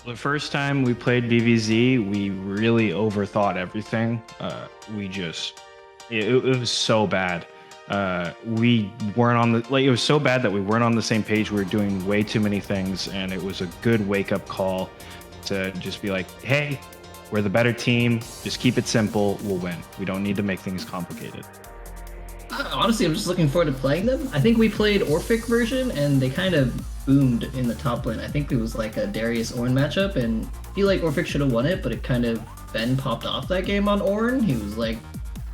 The first time we played BBZ, we really overthought everything. It was so bad. We weren't on the, like, it was so bad that we weren't on the same page. We were doing way too many things, and it was a good wake up call to just be like, hey, we're the better team. Just keep it simple. We'll win. We don't need to make things complicated. Honestly, I'm just looking forward to playing them. I think we played Orphic version, and they kind of boomed in the top lane. I think it was like a Darius Ornn matchup, and I feel like Orphic should have won it, but it kind of Ben popped off that game on Ornn. He was like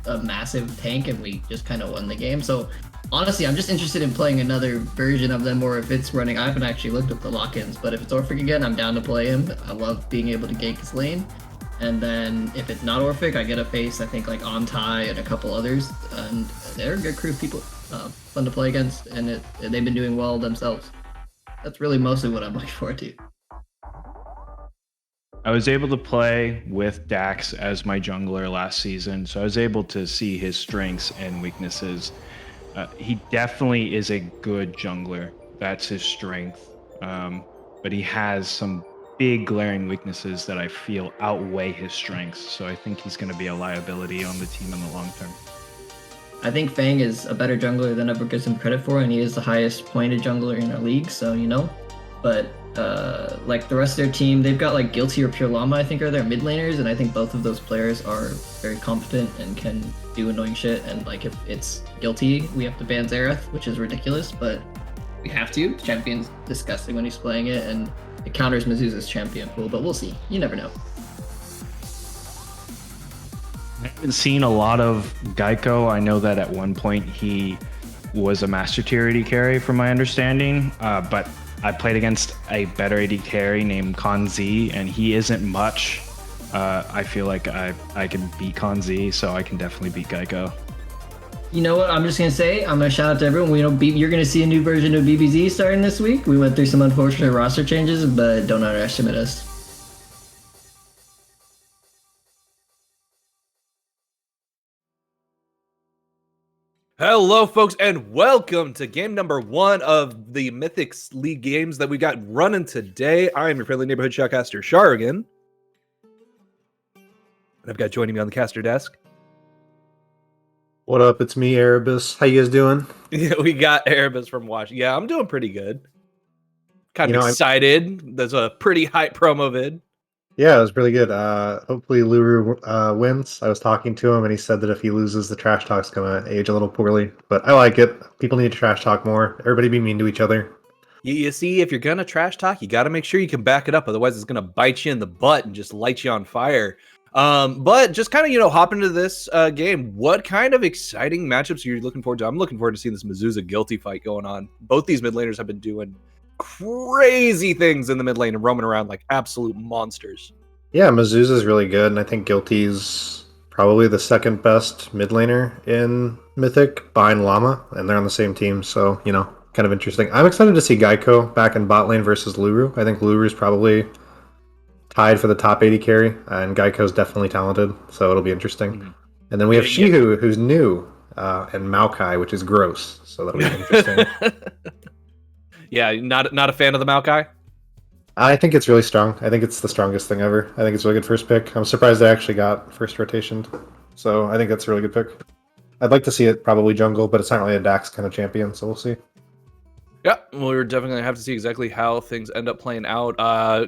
a massive tank, and we just kind of won the game. So honestly, I'm just interested in playing another version of them, or if it's running. I haven't actually looked at the lock-ins, but if it's Orphic again, I'm down to play him. I love being able to gank his lane. And then if it's not Orphic, I get to face, I think, like Ontai and a couple others. And they're a good crew of people, fun to play against, and they've been doing well themselves. That's really mostly what I'm looking forward to. I was able to play with Dax as my jungler last season, so I was able to see his strengths and weaknesses. He definitely is a good jungler. That's his strength. But he has some big glaring weaknesses that I feel outweigh his strengths. So I think he's going to be a liability on the team in the long term. I think Fang is a better jungler than ever gives him credit for, and he is the highest pointed jungler in our league, so you know. But like the rest of their team, they've got like Guilty or Pure Llama, I think, are their mid laners, and I think both of those players are very competent and can do annoying shit. And like if it's Guilty, we have to ban Xerath, which is ridiculous, but we have to. The champion's disgusting when he's playing it, and it counters Mizuza's champion pool, but we'll see. You never know. I haven't seen a lot of Geico. I know that at one point he was a master tier AD carry from my understanding, but I played against a better AD carry named Con Z, and he isn't much. I feel like I can beat Con Z, so I can definitely beat Geico. You know what? I'm just gonna say, I'm gonna shout out to everyone. You're gonna see a new version of BBZ starting this week. We went through some unfortunate roster changes, but don't underestimate us. Hello, folks, and welcome to game number 1 of the Mythic League games that we got running today. I am your friendly neighborhood shoutcaster, Sharrigan. And I've got joining me on the caster desk. What up? It's me, Erebus. How you guys doing? Yeah, we got Erebus from Washington. Yeah, I'm doing pretty good. Kind of excited. There's a pretty hype promo vid. Yeah, it was really good. Hopefully Luru wins. I was talking to him, and he said that if he loses, the trash talk's going to age a little poorly. But I like it. People need to trash talk more. Everybody be mean to each other. You see, if you're going to trash talk, you got to make sure you can back it up. Otherwise, it's going to bite you in the butt and just light you on fire. But just kind of, hop into this game. What kind of exciting matchups are you looking forward to? I'm looking forward to seeing this Mizuza Guilty fight going on. Both these mid laners have been doing crazy things in the mid lane and roaming around like absolute monsters. Yeah, Mizuza's really good, and I think Guilty's probably the second best mid laner in Mythic behind Llama, and they're on the same team, so, kind of interesting. I'm excited to see Geico back in bot lane versus Luru. I think Luru's probably tied for the top 80 carry, and Geico's definitely talented, so it'll be interesting. Mm-hmm. And then we have Shihu, who's new, and Maokai, which is gross, so that'll be interesting. Yeah, not a fan of the Maokai? I think it's really strong. I think it's the strongest thing ever. I think it's a really good first pick. I'm surprised I actually got first rotation. So I think that's a really good pick. I'd like to see it probably jungle, but it's not really a Dax kind of champion, so we'll see. Yeah, well, we're definitely gonna have to see exactly how things end up playing out.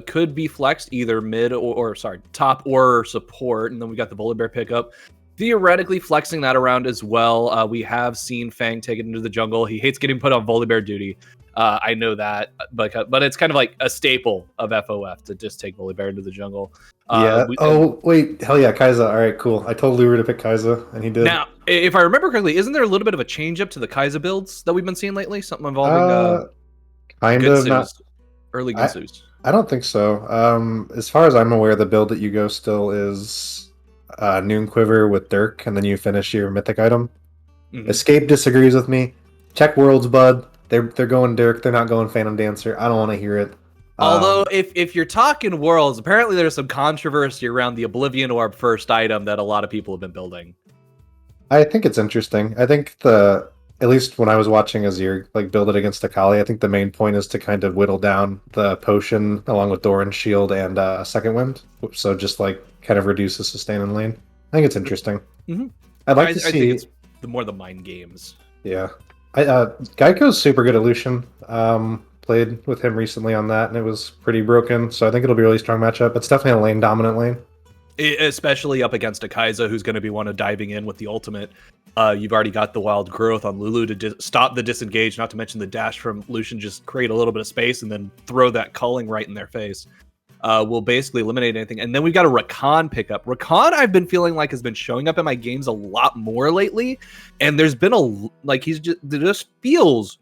Could be flexed either mid or sorry, top or support, and then we got the Volibear pickup. Theoretically, flexing that around as well. We have seen Fang take it into the jungle. He hates getting put on Volibear duty. I know that, but it's kind of like a staple of FOF to just take Volibear into the jungle. Yeah. Wait. Hell yeah, Kai'Sa. All right, cool. I told Luru to pick Kai'Sa, and he did. Now, if I remember correctly, isn't there a little bit of a change up to the Kai'Sa builds that we've been seeing lately? Something involving kind of not early Ginsu's. I don't think so. As far as I'm aware, the build that you go still is Noon Quiver with Dirk, and then you finish your mythic item. Mm-hmm. Escape disagrees with me. Check Worlds, bud. They're going Dirk. They're not going Phantom Dancer. I don't want to hear it. Although, if you're talking Worlds, apparently there's some controversy around the Oblivion Orb first item that a lot of people have been building. I think it's interesting. I think at least when I was watching Azir like build it against Akali, I think the main point is to kind of whittle down the potion along with Doran's shield and Second Wind. So just like kind of reduce the sustain in lane. I think it's interesting. Mm-hmm. I'd like to see. I think it's more the mind games. Yeah. Geico's super good at Lucian. Played with him recently on that, and it was pretty broken. So I think it'll be a really strong matchup. It's definitely a lane dominant lane. Especially up against a Kai'Sa who's going to be one of diving in with the ultimate. You've already got the wild growth on Lulu to stop the disengage, not to mention the dash from Lucian, just create a little bit of space and then throw that culling right in their face. Will basically eliminate anything. And then we've got a Rakan pickup. Rakan, I've been feeling like has been showing up in my games a lot more lately. And there's been it just feels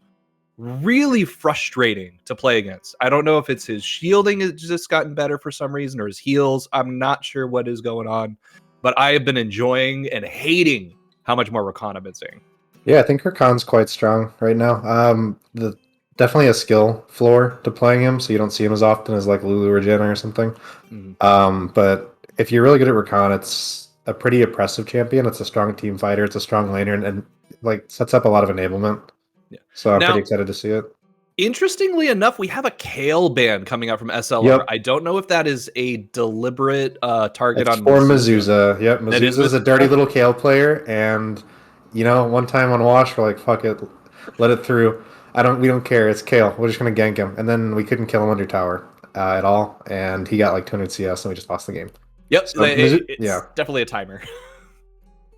really frustrating to play against. I don't know if it's his shielding has just gotten better for some reason or his heals. I'm not sure what is going on, but I have been enjoying and hating how much more Rakan I've been seeing. Yeah, I think Rakan's quite strong right now. Definitely a skill floor to playing him, so you don't see him as often as like Lulu or Janna or something. Mm-hmm. But if you're really good at Rakan, it's a pretty oppressive champion. It's a strong team fighter. It's a strong laner, and like sets up a lot of enablement. Yeah. So I'm pretty excited to see it. Interestingly enough, we have a Kale ban coming out from SLR. Yep. I don't know if that is a deliberate target on Mezuzah. Yep, Mezuzah's a dirty little Kale player, and one time on Wash, we're like, fuck it, let it through. We don't care. It's Kale. We're just gonna gank him, and then we couldn't kill him under tower at all, and he got like 200 CS, and we just lost the game. Yep, so it's definitely a timer.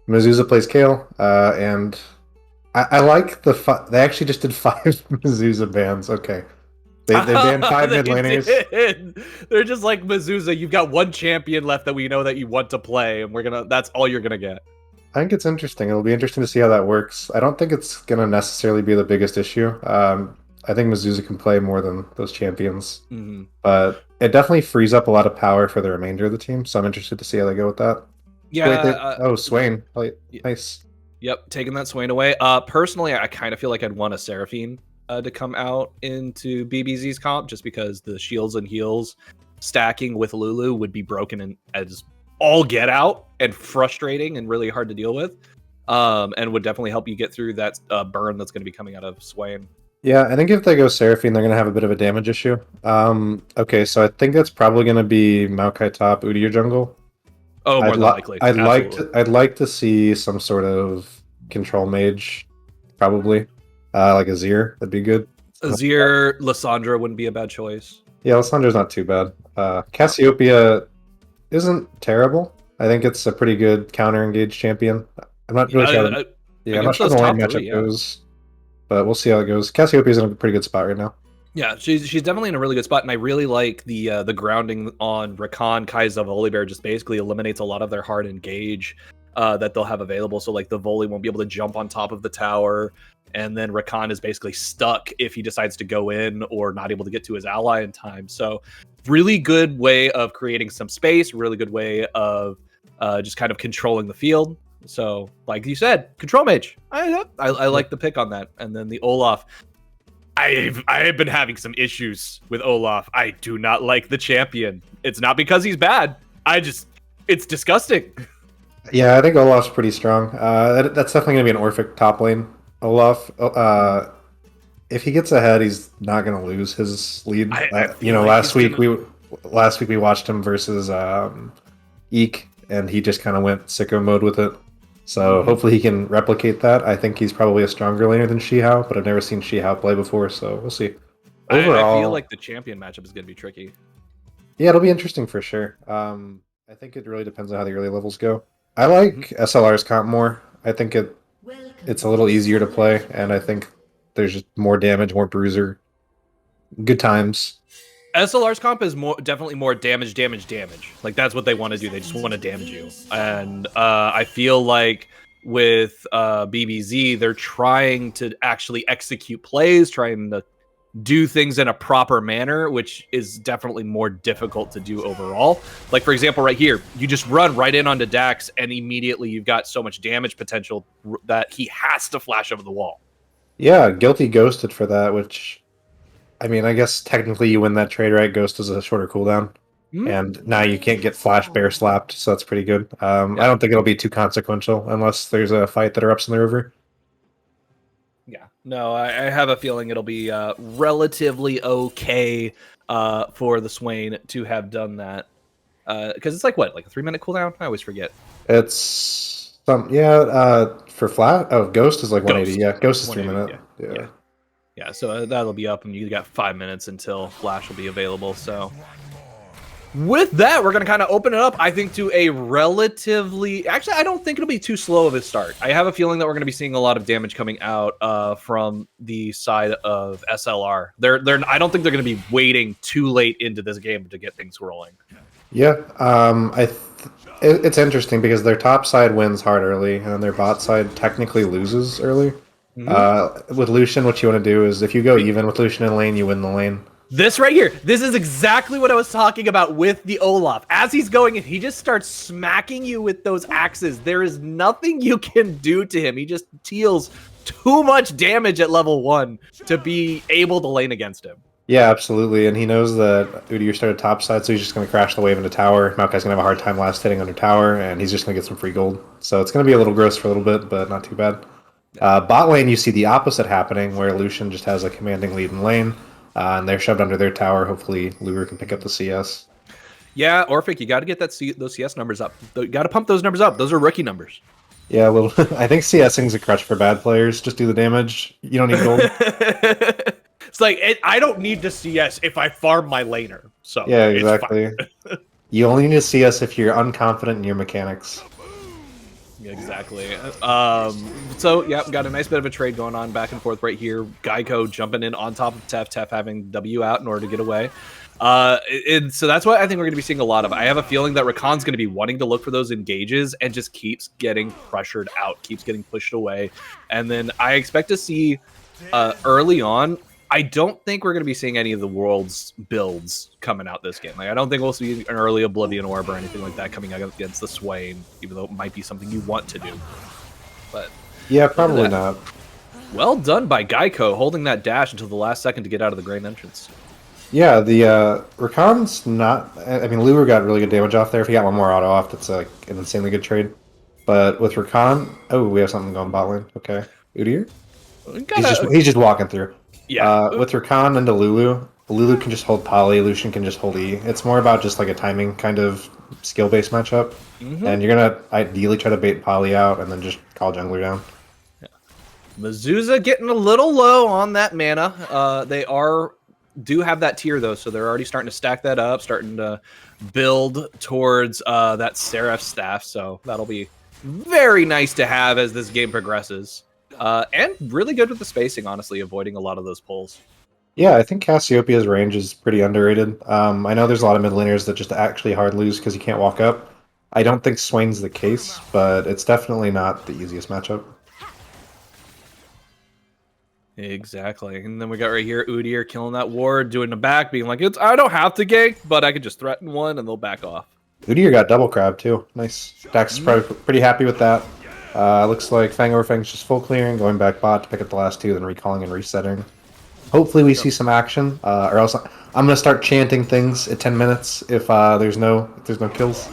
Mezuzah plays Kale, and I like they actually just did 5 Mezuzah bans. Okay, they banned 5 mid laners. They're just like, Mezuzah, you've got one champion left that we know that you want to play, and that's all you're gonna get. I think it's interesting. It'll be interesting to see how that works. I don't think it's going to necessarily be the biggest issue. I think Mezuzah can play more than those champions. Mm-hmm. But it definitely frees up a lot of power for the remainder of the team, so I'm interested to see how they go with that. Yeah. Swain. Nice. Yep, taking that Swain away. Personally, I kind of feel like I'd want a Seraphine to come out into BBZ's comp, just because the shields and heals stacking with Lulu would be broken as all get out and frustrating and really hard to deal with, and would definitely help you get through that burn that's going to be coming out of Swain. Yeah, I think if they go Seraphine, they're going to have a bit of a damage issue. Okay, so I think that's probably going to be Maokai top, Udyr jungle. Oh, more than likely. I'd like to see some sort of control mage, probably like Azir. That'd be good. Azir, Lissandra wouldn't be a bad choice. Yeah, Lissandra's not too bad. Cassiopeia isn't terrible. I think it's a pretty good counter-engaged champion. I'm not really sure. I'm not sure the line matchup goes, but we'll see how it goes. Cassiopeia's in a pretty good spot right now. Yeah, she's definitely in a really good spot, and I really like the grounding on Rakan, Kai'Sa, Volibear. Just basically eliminates a lot of their hard engage that they'll have available. So like the volley won't be able to jump on top of the tower, and then Rakan is basically stuck if he decides to go in or not able to get to his ally in time. So really good way of creating some space, really good way of just kind of controlling the field. So like you said, control mage. I like the pick on that. And then the Olaf. I have been having some issues with Olaf. I do not like the champion. It's not because he's bad. It's disgusting. Yeah, I think Olaf's pretty strong. That's definitely going to be an Orphic top lane. Olaf, if he gets ahead, he's not going to lose his lead. I You feel know, like last week we watched him versus Eek, and he just kind of went sicko mode with it. So hopefully he can replicate that. I think he's probably a stronger laner than Shihao, but I've never seen Shihao play before, so we'll see. Overall, I feel like the champion matchup is going to be tricky. yeah, it'll be interesting for sure. I think it really depends on how the early levels go. I like SLR's comp more. I think it's a little easier to play, and I think there's just more damage, more bruiser. Good times. SLR's comp is definitely more damage. Like that's what they want to do. They just want to damage you. And I feel like with BBZ, they're trying to actually execute plays, trying to do things in a proper manner, which is definitely more difficult to do overall. Like for example, right here, you just run right in onto Dax, and immediately you've got so much damage potential that he has to flash over the wall. Yeah, Guilty ghosted for that, which, I mean, I guess technically you win that trade, right? Ghost is a shorter cooldown. And now you can't get flash bear slapped, so that's pretty good. I don't think it'll be too consequential unless there's a fight that erupts in the river. Yeah, no, I have a feeling it'll be relatively okay for the Swain to have done that. Because it's like, what, like a 3-minute cooldown? I always forget. It's for flat. Oh, Ghost is like 180. Yeah, Ghost is 3 minutes. Yeah, so that'll be up, and you got 5 minutes until Flash will be available. So with that, we're going to kind of open it up, I think, to a relatively... Actually, I don't think it'll be too slow of a start. I have a feeling that we're going to be seeing a lot of damage coming out from the side of SLR. I don't think they're going to be waiting too late into this game to get things rolling. Yeah, it's interesting because their top side wins hard early, and then their bot side technically loses early. With Lucian, what you want to do is if you go even with Lucian in lane, you win the lane. This right here, this is exactly what I was talking about with the Olaf. As he's going in, he just starts smacking you with those axes. There is nothing you can do to him. He just deals too much damage at level 1 to be able to lane against him. Yeah, absolutely. And he knows that Udyr started top side, so he's just going to crash the wave into tower. Maokai's going to have a hard time last hitting under tower, and he's just going to get some free gold. So it's going to be a little gross for a little bit, but not too bad. Bot lane, you see the opposite happening, where Lucian just has a commanding lead in lane, and they're shoved under their tower. Hopefully, Lure can pick up the CS. Yeah, Orphic, you got to get those CS numbers up. You got to pump those numbers up. Those are rookie numbers. Yeah, a little. I think CSing's a crutch for bad players. Just do the damage. You don't need gold. It's like, I don't need to CS if I farm my laner. So yeah, exactly. You only need to CS if you're unconfident in your mechanics. Exactly. So, yeah, got a nice bit of a trade going on back and forth right here. Geico jumping in on top of Tef having W out in order to get away. And so that's what I think we're going to be seeing a lot of. I have a feeling that Rakan's going to be wanting to look for those engages and just keeps getting pressured out, keeps getting pushed away. And then I expect to see early on, I don't think we're going to be seeing any of the world's builds coming out this game. Like, I don't think we'll see an early Oblivion Orb or anything like that coming out against the Swain, even though it might be something you want to do. But yeah, probably not. Well done by Geico, holding that dash until the last second to get out of the Grand Entrance. Yeah, the Rakan's not... I mean, Lure got really good damage off there. If he got one more auto off, that's like an insanely good trade. But with Rakan... Oh, we have something going bot lane. Okay. Udyr? He's just walking through. Yeah. With Rakan into Lulu can just hold Poly, Lucian can just hold E. It's more about just like a timing kind of skill-based matchup. And you're going to ideally try to bait Poly out and then just call jungler down. Yeah. Mezuzah getting a little low on that mana. They do have that tier, though, so they're already starting to stack that up, starting to build towards that Seraph staff. So that'll be very nice to have as this game progresses. And really good with the spacing, honestly, avoiding a lot of those pulls. Yeah, I think Cassiopeia's range is pretty underrated. I know there's a lot of mid laners that just actually hard lose because you can't walk up. I don't think Swain's the case, but it's definitely not the easiest matchup. Exactly. And then we got right here Udyr killing that ward, doing the back, being like, I don't have to gank, but I could just threaten one and they'll back off. Udyr got double crab too. Nice. Dax is probably pretty happy with that. Looks like Fang over Fang's just full clearing, going back bot to pick up the last two, then recalling and resetting. Hopefully we see some action, or else I'm gonna start chanting things at 10 minutes if there's no kills.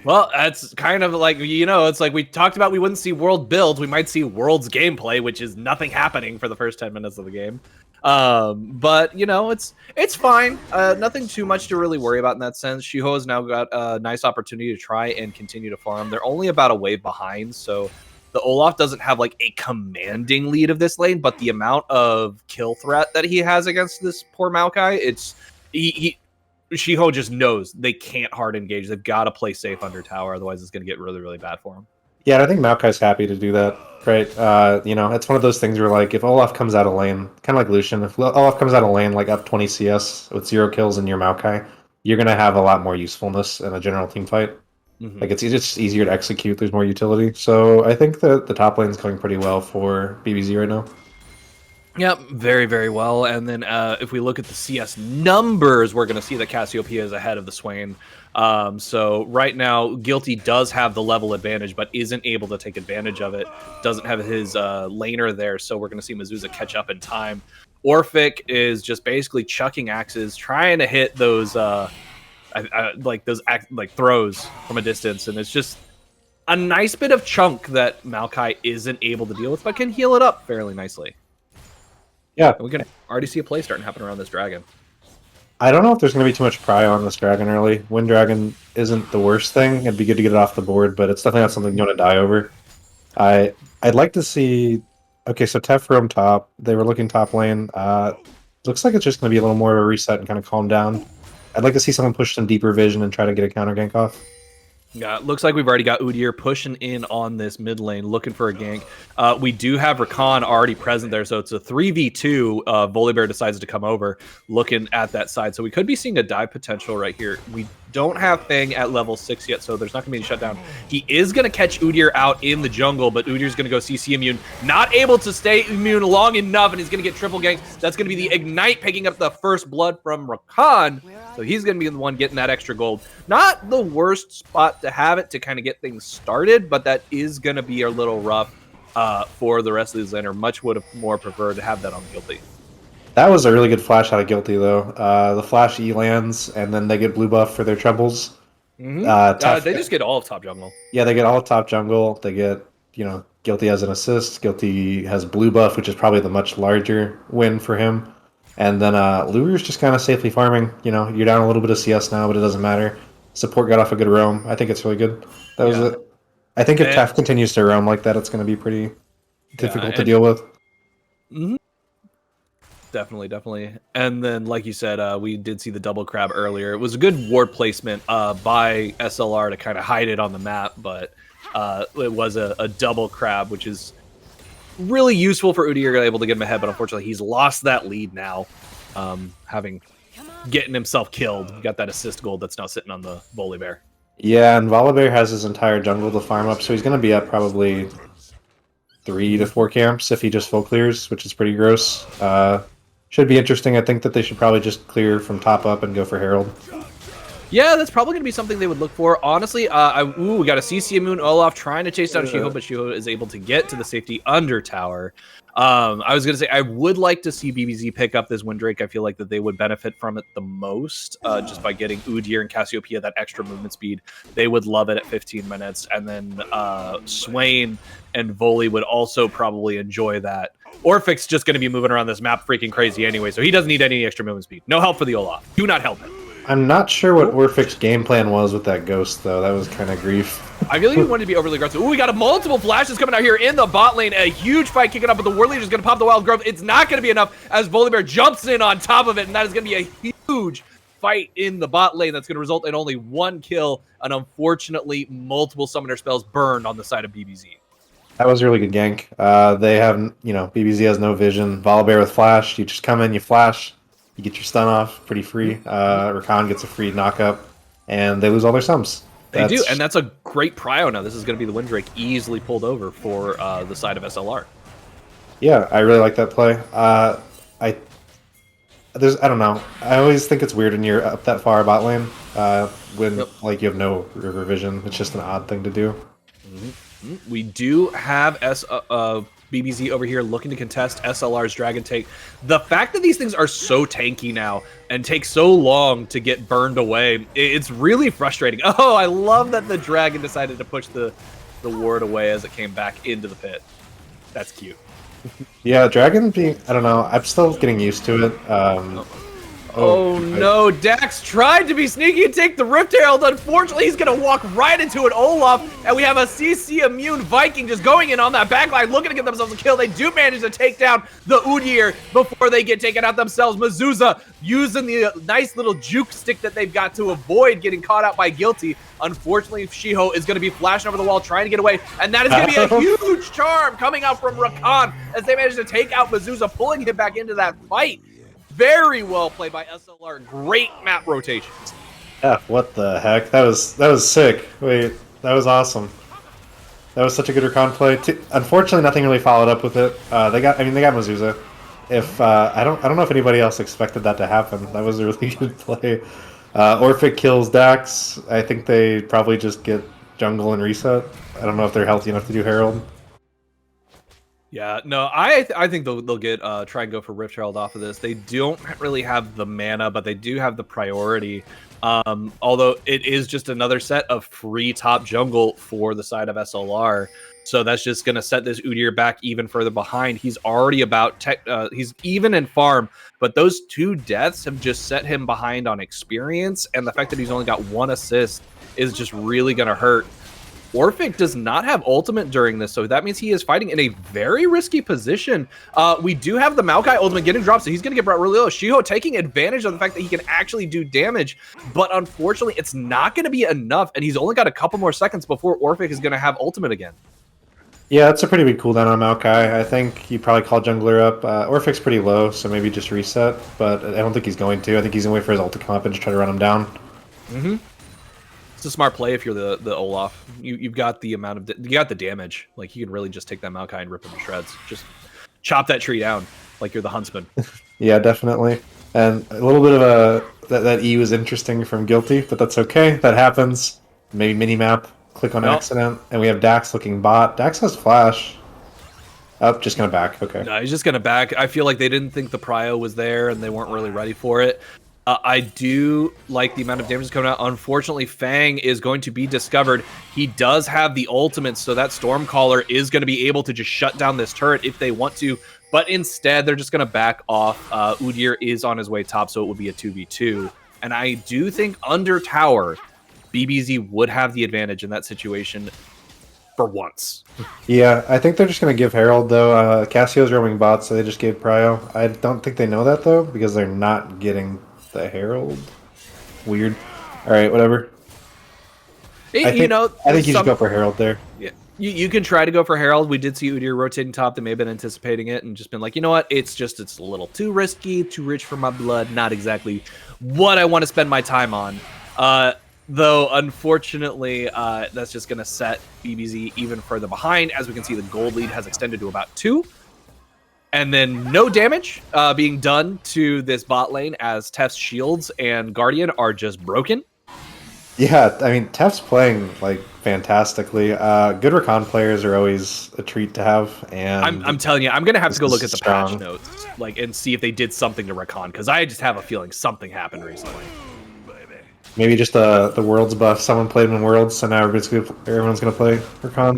Well, that's kind of like, it's like we talked about we wouldn't see world builds. We might see world's gameplay, which is nothing happening for the first 10 minutes of the game. But, it's fine. Nothing too much to really worry about in that sense. Shiho has now got a nice opportunity to try and continue to farm. They're only about a wave behind, so the Olaf doesn't have like a commanding lead of this lane, but the amount of kill threat that he has against this poor Maokai, Shiho just knows they can't hard engage. They've got to play safe under tower, otherwise it's going to get really, really bad for him. Yeah, and I think Maokai's happy to do that, right? It's one of those things where, like, if Olaf comes out of lane, kind of like Lucian, if Olaf comes out of lane, like, up 20 CS with 0 kills in your Maokai, you're going to have a lot more usefulness in a general team fight. Like, it's just easier to execute, there's more utility. So I think that the top lane's going pretty well for BBZ right now. Yep, very, very well. And then if we look at the CS numbers, we're going to see that Cassiopeia is ahead of the Swain. So right now, Guilty does have the level advantage, but isn't able to take advantage of it. Doesn't have his laner there, so we're going to see Mizuza catch up in time. Orphic is just basically chucking axes, trying to hit those throws from a distance, and it's just a nice bit of chunk that Maokai isn't able to deal with, but can heal it up fairly nicely. Yeah. And we can already see a play starting to happen around this dragon. I don't know if there's going to be too much pry on this dragon early. Wind Dragon isn't the worst thing. It'd be good to get it off the board, but it's definitely not something you want to die over. I'd like to see... Okay, so Tef roam top. They were looking top lane. Looks like it's just going to be a little more of a reset and kind of calm down. I'd like to see someone push some deeper vision and try to get a counter gank off. Yeah, it looks like we've already got Udyr pushing in on this mid lane, looking for a gank. We do have Rakan already present there, so it's a 3v2. Volibear decides to come over, looking at that side. So we could be seeing a dive potential right here. We don't have Fang at level 6 yet, so there's not going to be any shutdown. He is going to catch Udyr out in the jungle, but Udyr's going to go CC immune. Not able to stay immune long enough, and he's going to get triple ganked. That's going to be the Ignite picking up the first blood from Rakan. So he's going to be the one getting that extra gold. Not the worst spot to have it to kind of get things started, but that is going to be a little rough for the rest of these laner. Much would have more preferred to have that on Guilty. That was a really good flash out of Guilty, though. The flash E lands, and then they get blue buff for their trebles. They just get all of top jungle. Yeah, they get all of top jungle. They get, Guilty has an assist. Guilty has blue buff, which is probably the much larger win for him. And then Lurier's just kind of safely farming. You're down a little bit of CS now, but it doesn't matter. Support got off a good roam. I think it's really good. That was it. I think if Tef continues to roam like that, it's going to be pretty difficult to deal with. Definitely. And then, like you said, we did see the double crab earlier. It was a good ward placement by SLR to kind of hide it on the map, but it was a double crab, which is really useful for Udyr, able to get him ahead, but unfortunately he's lost that lead now, getting himself killed. He got that assist gold that's now sitting on the Volibear. Yeah, and Volibear has his entire jungle to farm up, so he's going to be at probably 3 to 4 camps if he just full clears, which is pretty gross. Should be interesting. I think that they should probably just clear from top up and go for Herald. Yeah, that's probably going to be something they would look for. Honestly, we got a CC immune Olaf trying to chase down Shiho, but Shiho is able to get to the safety under tower. I was going to say, I would like to see BBZ pick up this Windrake. I feel like that they would benefit from it the most, just by getting Udyr and Cassiopeia that extra movement speed. They would love it at 15 minutes. And then Swain and Voli would also probably enjoy that. Orphic's just going to be moving around this map freaking crazy anyway, so he doesn't need any extra movement speed. No help for the Olaf. Do not help him. I'm not sure what Orphic's game plan was with that ghost, though. That was kind of grief. I feel like he wanted to be overly aggressive. Ooh, we got a multiple flashes coming out here in the bot lane. A huge fight kicking up, but the War Leader is going to pop the Wild Growth. It's not going to be enough as Volibear jumps in on top of it, and that is going to be a huge fight in the bot lane that's going to result in only 1 kill, and unfortunately, multiple summoner spells burned on the side of BBZ. That was a really good gank. They have, BBZ has no vision. Volibear with flash. You just come in, you flash, you get your stun off, pretty free. Rakan gets a free knockup, and they lose all their sums. They do, and that's a great prio now. This is going to be the Windrake easily pulled over for the side of SLR. Yeah, I really like that play. I don't know. I always think it's weird when you're up that far bot lane when you have no river vision. It's just an odd thing to do. We do have BBZ over here looking to contest SLR's Dragon Take. The fact that these things are so tanky now and take so long to get burned away, it's really frustrating. Oh, I love that the Dragon decided to push the ward away as it came back into the pit. That's cute. Yeah, Dragon being, I don't know, I'm still getting used to it. Oh no, Dax tried to be sneaky and take the Rift Herald. Unfortunately, he's going to walk right into an Olaf, and we have a CC immune Viking just going in on that backline, looking to get themselves a kill. They do manage to take down the Udyr before they get taken out themselves. Mezuzah using the nice little juke stick that they've got to avoid getting caught out by Guilty. Unfortunately, Shiho is going to be flashing over the wall trying to get away, and that is going to be a huge charm coming out from Rakan as they manage to take out Mezuzah, pulling him back into that fight. Very well played by SLR. Great map rotations. Yeah, what the heck? That was sick. Wait, that was awesome. That was such a good Rakan play. Unfortunately, nothing really followed up with it. They got Mezuzah. If I don't know if anybody else expected that to happen. That was a really good play. Orphic kills Dax. I think they probably just get jungle and reset. I don't know if they're healthy enough to do Herald. Yeah, no, I think they'll get try and go for Rift Herald off of this. They don't really have the mana, but they do have the priority. Although it is just another set of free top jungle for the side of SLR. So that's just going to set this Udyr back even further behind. He's already about he's even in farm, but those 2 deaths have just set him behind on experience, and the fact that he's only got 1 assist is just really going to hurt. Orphic does not have ultimate during this, so that means he is fighting in a very risky position. We do have the Maokai ultimate getting dropped, so he's going to get brought really low. Shiho taking advantage of the fact that he can actually do damage, but unfortunately, it's not going to be enough, and he's only got a couple more seconds before Orphic is going to have ultimate again. Yeah, that's a pretty big cooldown on Maokai. I think you probably call jungler up. Orphic's pretty low, so maybe just reset, but I don't think he's going to. I think he's going to wait for his ult to come up and just try to run him down. Mm-hmm. It's a smart play if you're the Olaf. You've got the amount of you got the damage. Like you can really just take that Maokai and rip him to shreds. Just chop that tree down like you're the huntsman. Yeah, definitely. And a little bit of that E was interesting from Guilty, but that's okay. That happens. Maybe minimap. Click on accident, and we have Dax looking bot. Dax has flash. Oh, just gonna back. Okay. No, he's just gonna back. I feel like they didn't think the prio was there, and they weren't really ready for it. I do like the amount of damage coming out. Unfortunately, Fang is going to be discovered. He does have the ultimate, so that Stormcaller is going to be able to just shut down this turret if they want to. But instead, they're just going to back off. Udyr is on his way top, so it would be a 2v2. And I do think under tower, BBZ would have the advantage in that situation for once. Yeah, I think they're just going to give Herald, though. Cassio's roaming bot, so they just gave Prio. I don't think they know that, though, because they're not getting the Herald. Weird. All right, whatever. I think you just go for Herald there. Yeah, you can try to go for Herald. We did see Udyr rotating top. They may have been anticipating it and just been like, you know what? It's a little too risky, too rich for my blood. Not exactly what I want to spend my time on. Though, unfortunately, that's just going to set BBZ even further behind. As we can see, the gold lead has extended to about 2. And then no damage being done to this bot lane as Tef's shields and Guardian are just broken. Yeah, I mean, Tef's playing like fantastically. Good Rakan players are always a treat to have. And I'm telling you, I'm going to have to go look at the patch notes and see if they did something to Rakan, because I just have a feeling something happened recently. Maybe just the Worlds buff. Someone played him in Worlds, so now everyone's gonna play Rakan.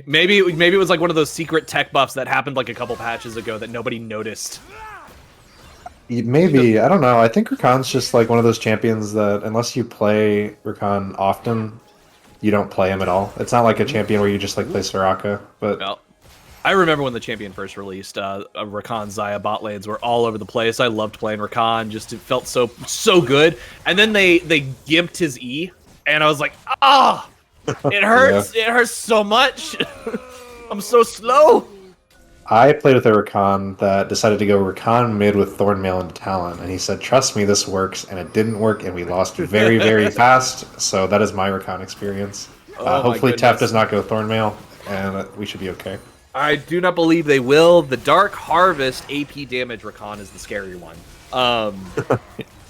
Maybe it was like one of those secret tech buffs that happened like a couple patches ago that nobody noticed. Maybe, I don't know. I think Rakan's just like one of those champions that unless you play Rakan often, you don't play him at all. It's not like a champion where you just like play Soraka. But well, I remember when the champion first released, Rakan Xayah bot lanes were all over the place. I loved playing Rakan, just it felt so good. And then they gimped his E, and I was like, it hurts. Yeah. It hurts so much. I'm so slow. I played with a Rakan that decided to go Rakan mid with Thornmail and Talon, and he said, trust me, this works, and it didn't work, and we lost very, very fast. So that is my Rakan experience. Hopefully Tef does not go Thornmail, and we should be okay. I do not believe they will. The Dark Harvest AP damage Rakan is the scary one.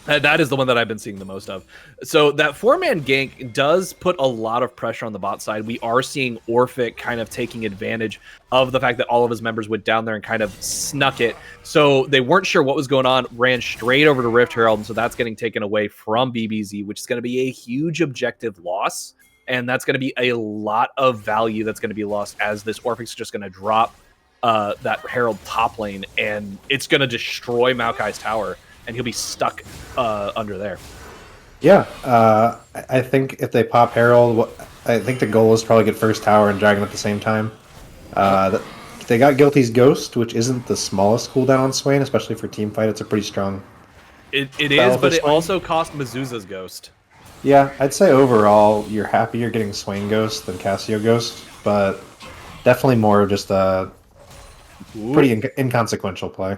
That is the one that I've been seeing the most of. So that 4-man gank does put a lot of pressure on the bot side. We are seeing Orphic kind of taking advantage of the fact that all of his members went down there and kind of snuck it. So they weren't sure what was going on, ran straight over to Rift Herald, and so that's getting taken away from BBZ, which is going to be a huge objective loss. And that's going to be a lot of value that's going to be lost as this Orphic's just going to drop that Herald top lane, and it's going to destroy Maokai's tower. And he'll be stuck under there. Yeah, I think if they pop Herald, I think the goal is probably get first tower and Dragon at the same time. They got Guilty's Ghost, which isn't the smallest cooldown on Swain, especially for team fight. It's a pretty strong. It is, but it also cost Mizuza's Ghost. Yeah, I'd say overall you're happier getting Swain Ghost than Cassio Ghost, but definitely more of just a pretty inconsequential play.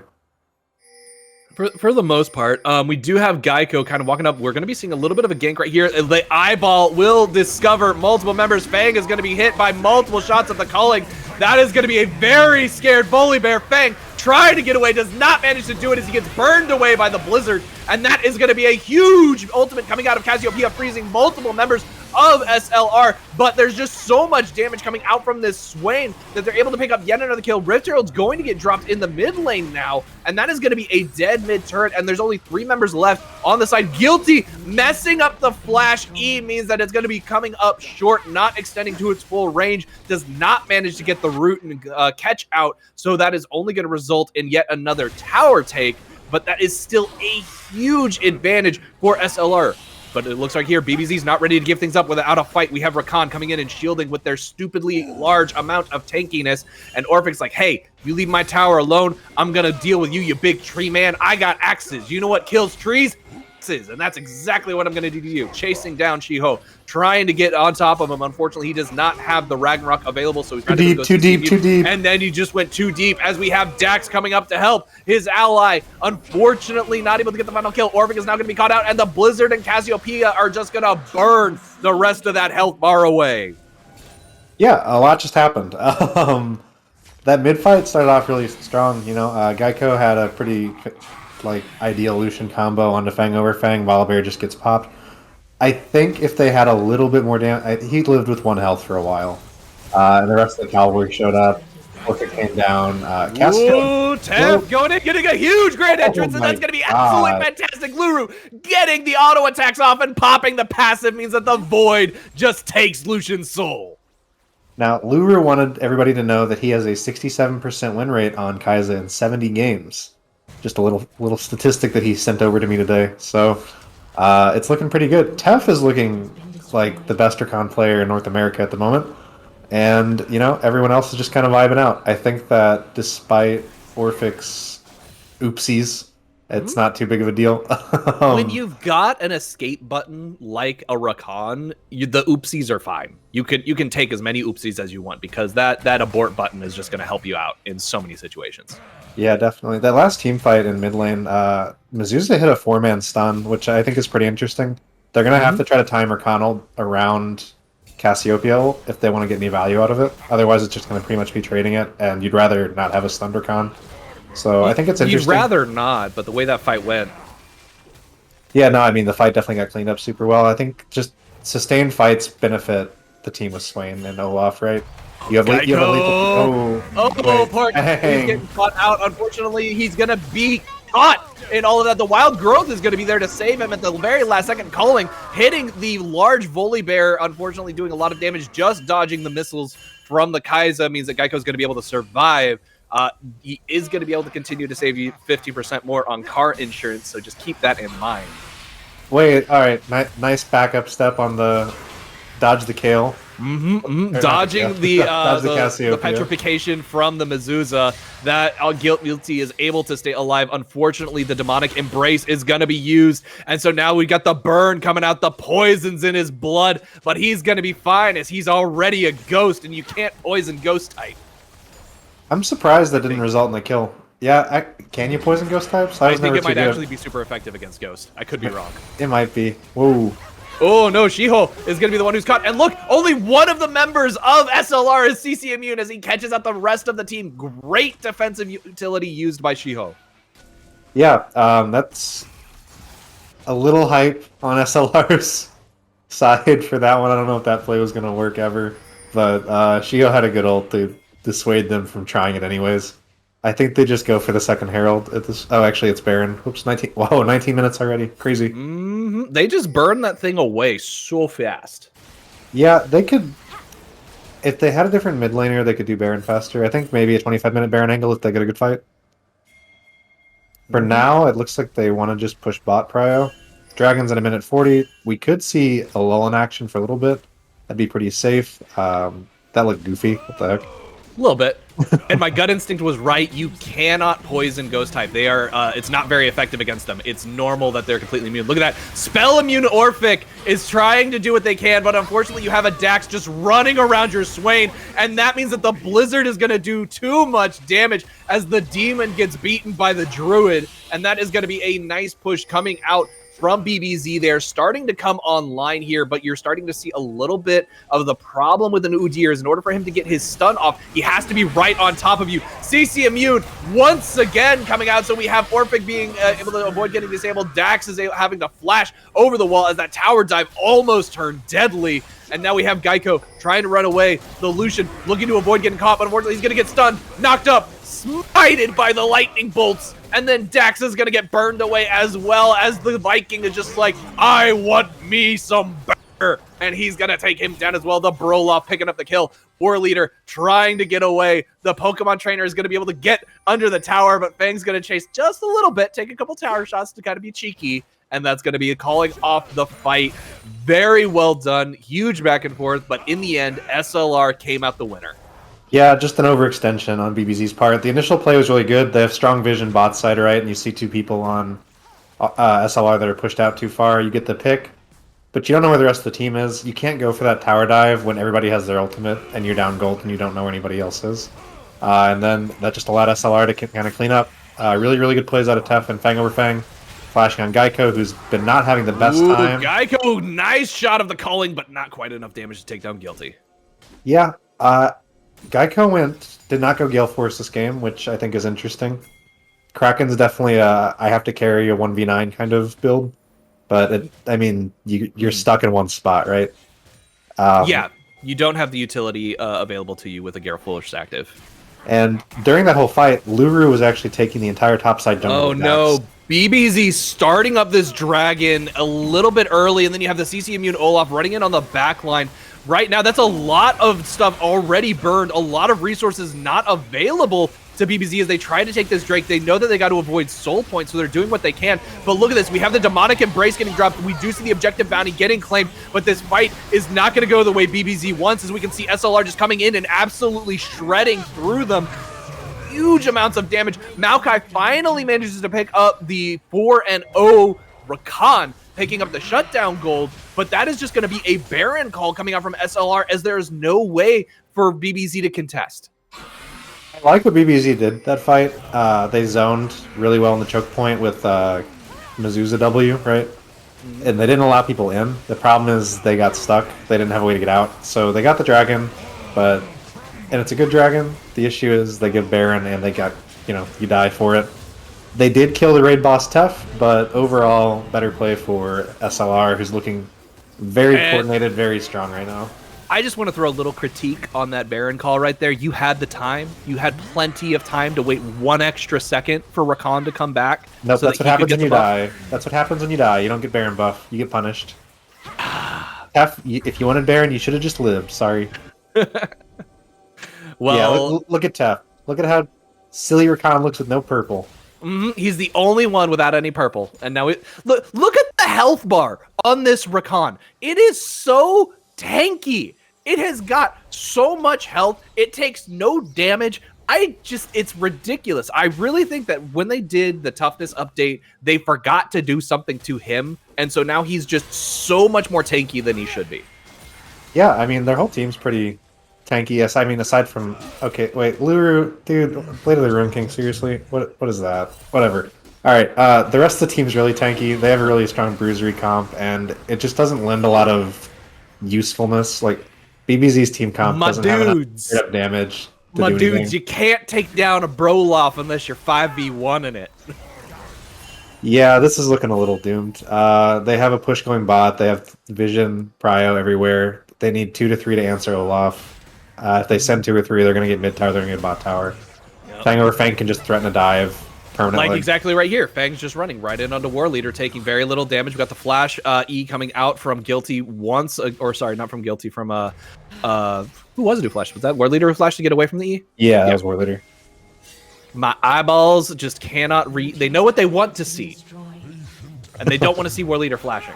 For the most part, we do have Geico kind of walking up. We're going to be seeing a little bit of a gank right here. The eyeball will discover multiple members. Fang is going to be hit by multiple shots of the calling. That is going to be a very scared Volibear. Fang trying to get away, does not manage to do it as he gets burned away by the Blizzard. And that is going to be a huge ultimate coming out of Cassiopeia, freezing multiple members of SLR, but there's just so much damage coming out from this Swain that they're able to pick up yet another kill. Rift Herald's going to get dropped in the mid lane now, and that is going to be a dead mid turret, and there's only 3 members left on the side. Guilty messing up the flash E means that it's going to be coming up short, not extending to its full range, does not manage to get the root and catch out, so that is only going to result in yet another tower take, but that is still a huge advantage for SLR. But it looks like here, BBZ's not ready to give things up without a fight. We have Rakan coming in and shielding with their stupidly large amount of tankiness. And Orphic's like, hey, you leave my tower alone. I'm going to deal with you, you big tree man. I got axes. You know what kills trees? Axes. And that's exactly what I'm going to do to you. Chasing down Shiho, trying to get on top of him. Unfortunately, he does not have the Ragnarok available, so he's too deep. And then he just went too deep as we have Dax coming up to help his ally. Unfortunately, not able to get the final kill. Orphic is now going to be caught out, and the Blizzard and Cassiopeia are just going to burn the rest of that health bar away. Yeah, a lot just happened. That mid fight started off really strong. You know, Geico had a pretty ideal Lucian combo onto Fang over Fang. Volibear just gets popped. I think if they had a little bit more damage, he lived with 1 health for a while. And the rest of the cavalry showed up. Orphic came down. Ooh, Tev going in, getting a huge grand entrance, and that's going to be absolutely fantastic. Luru getting the auto attacks off and popping the passive means that the Void just takes Lucian's soul. Now, Luru wanted everybody to know that he has a 67% win rate on Kai'Sa in 70 games. Just a little statistic that he sent over to me today. So it's looking pretty good. Tef is looking like the best Rakan player in North America at the moment. And, you know, everyone else is just kind of vibing out. I think that despite Orphic's oopsies, it's not too big of a deal. When you've got an escape button like a Rakan, the oopsies are fine. You can take as many oopsies as you want because that abort button is just going to help you out in so many situations. Yeah, definitely. That last team fight in mid lane, Mizuza hit a 4-man stun, which I think is pretty interesting. They're going to have to try to time Rakan around Cassiopeia if they want to get any value out of it. Otherwise, it's just going to pretty much be trading it, and you'd rather not have a stunned Rakan. So I think it's interesting. You'd rather not, but the way that fight went. Yeah, no, I mean, the fight definitely got cleaned up super well. I think just sustained fights benefit the team with Swain and Olaf, right? You have a lethal... Park. He's getting caught out. Unfortunately, he's going to be caught in all of that. The Wild Growth is going to be there to save him at the very last second, calling, hitting the large Volibear, unfortunately doing a lot of damage, just dodging the missiles from the Kai'Sa means that Geico's going to be able to survive. He is going to be able to continue to save you 50% more on car insurance, so just keep that in mind. Wait, all right, nice backup step on the dodge the Kale. Dodging the petrification from the Mizuza. That Guilty is able to stay alive. Unfortunately, the demonic embrace is going to be used, and so now we got the burn coming out, the poisons in his blood, but he's going to be fine as he's already a ghost, and you can't poison ghost type. I'm surprised that didn't result in the kill. Yeah, can you poison ghost types? I think it might actually be super effective against ghost. I could be wrong. It might be. Whoa. Oh no, Shiho is going to be the one who's caught. And look, only one of the members of SLR is CC immune as he catches out the rest of the team. Great defensive utility used by Shiho. Yeah, that's a little hype on SLR's side for that one. I don't know if that play was going to work ever, but Shio had a good ult to dissuade them from trying it anyways. I think they just go for the second Herald at this. Oh, actually, it's Baron. Whoops, 19. Whoa, 19 minutes already. Crazy. They just burn that thing away so fast. Yeah, they could. If they had a different mid laner, they could do Baron faster. I think maybe a 25-minute Baron angle if they get a good fight. For now, it looks like they want to just push bot prio. Dragon's at a minute 40. We could see a lull in action for a little bit. That'd be pretty safe. That looked goofy. What the heck? A little bit. And my gut instinct was right. You cannot poison ghost type. They are, it's not very effective against them. It's normal that they're completely immune. Look at that. Spell immune Orphic is trying to do what they can, but unfortunately you have a Dax just running around your Swain, and that means that the Blizzard is going to do too much damage as the Demon gets beaten by the Druid, and that is going to be a nice push coming out from BBZ. They're starting to come online here, but you're starting to see a little bit of the problem with an Udyr is in order for him to get his stun off, he has to be right on top of you. CC immune once again coming out, so we have Orphic being able to avoid getting disabled. Dax is having to flash over the wall as that tower dive almost turned deadly. And now we have Geico trying to run away. The Lucian looking to avoid getting caught, but unfortunately he's going to get stunned, knocked up, smited by the lightning bolts. And then Dax is going to get burned away as well as the Viking is just like, I want me some better. And he's going to take him down as well. The Broloff picking up the kill. War Leader trying to get away. The Pokemon Trainer is going to be able to get under the tower, but Fang's going to chase just a little bit, take a couple tower shots to kind of be cheeky. And that's going to be calling off the fight. Very well done. Huge back and forth. But in the end, SLR came out the winner. Yeah, just an overextension on BBZ's part. The initial play was really good. They have strong vision bot side, right? And you see two people on SLR that are pushed out too far. You get the pick, but you don't know where the rest of the team is. You can't go for that tower dive when everybody has their ultimate and you're down gold and you don't know where anybody else is. And then that just allowed SLR to kind of clean up. Really, really good plays out of Tef and Fang over Fang. Flashing on Geico, who's been not having the best time. Geico, nice shot of the calling, but not quite enough damage to take down Guilty. Yeah, Geico did not go Gale Force this game, which I think is interesting. Kraken's definitely I have to carry a 1v9 kind of build, but you're stuck in one spot, right? Yeah, you don't have the utility available to you with a Gale Force active. And during that whole fight, Luru was actually taking the entire topside jungle. Oh no, BBZ starting up this dragon a little bit early, and then you have the CC immune Olaf running in on the back line. Right now, that's a lot of stuff already burned, a lot of resources not available to BBZ as they try to take this Drake. They know that they got to avoid soul points, so they're doing what they can. But look at this. We have the Demonic Embrace getting dropped. We do see the objective bounty getting claimed, but this fight is not going to go the way BBZ wants, as we can see SLR just coming in and absolutely shredding through them. Huge amounts of damage. Maokai finally manages to pick up the 4-0 Rakan, picking up the shutdown gold, but that is just going to be a Baron call coming out from SLR, as there is no way for BBZ to contest. I like what BBZ did that fight. They zoned really well in the choke point with Mizuza W, right? And they didn't allow people in. The problem is they got stuck. They didn't have a way to get out. So they got the dragon, and it's a good dragon. The issue is they give Baron and they got, you die for it. They did kill the raid boss Tef, but overall, better play for SLR, who's looking very coordinated, very strong right now. I just want to throw a little critique on that Baron call right there. You had the time. You had plenty of time to wait 1 extra second for Rakan to come back. Nope, that's what happens when you die. That's what happens when you die. You don't get Baron buff. You get punished. Tef, if you wanted Baron, you should have just lived. Sorry. Well, yeah, look at Tef. Look at how silly Rakan looks with no purple. He's the only one without any purple. And now look at the health bar on this Rakan. It is so tanky. It has got so much health. It takes no damage. It's ridiculous. I really think that when they did the toughness update, they forgot to do something to him. And so now he's just so much more tanky than he should be. Yeah, I mean, their whole team's pretty tanky. Yes, I mean, aside from... Okay, wait, Luru, dude, Blade of the Ruin King, seriously? What is that? Whatever. Alright, the rest of the team's really tanky. They have a really strong bruisery comp, and it just doesn't lend a lot of usefulness. Like, BBZ's team comp doesn't have enough straight up damage to My do dudes, anything. you can't take down a Broloff unless you're 5v1 in it. Yeah, this is looking a little doomed. They have a push going bot. They have Vision, Prio everywhere. They need 2 to 3 to answer Olaf. If they send 2 or 3, they're going to get mid tower. They're going to get bot tower. Yep. Fang over Fang can just threaten a dive permanently. Like exactly right here. Fang's just running right in onto War Leader, taking very little damage. We got the flash E coming out from Guilty once, or sorry, not from Guilty, from who was it who flashed? Was that War Leader who flashed to get away from the E? Yeah, that was War Leader. My eyeballs just cannot read. They know what they want to see, and they don't want to see War Leader flashing.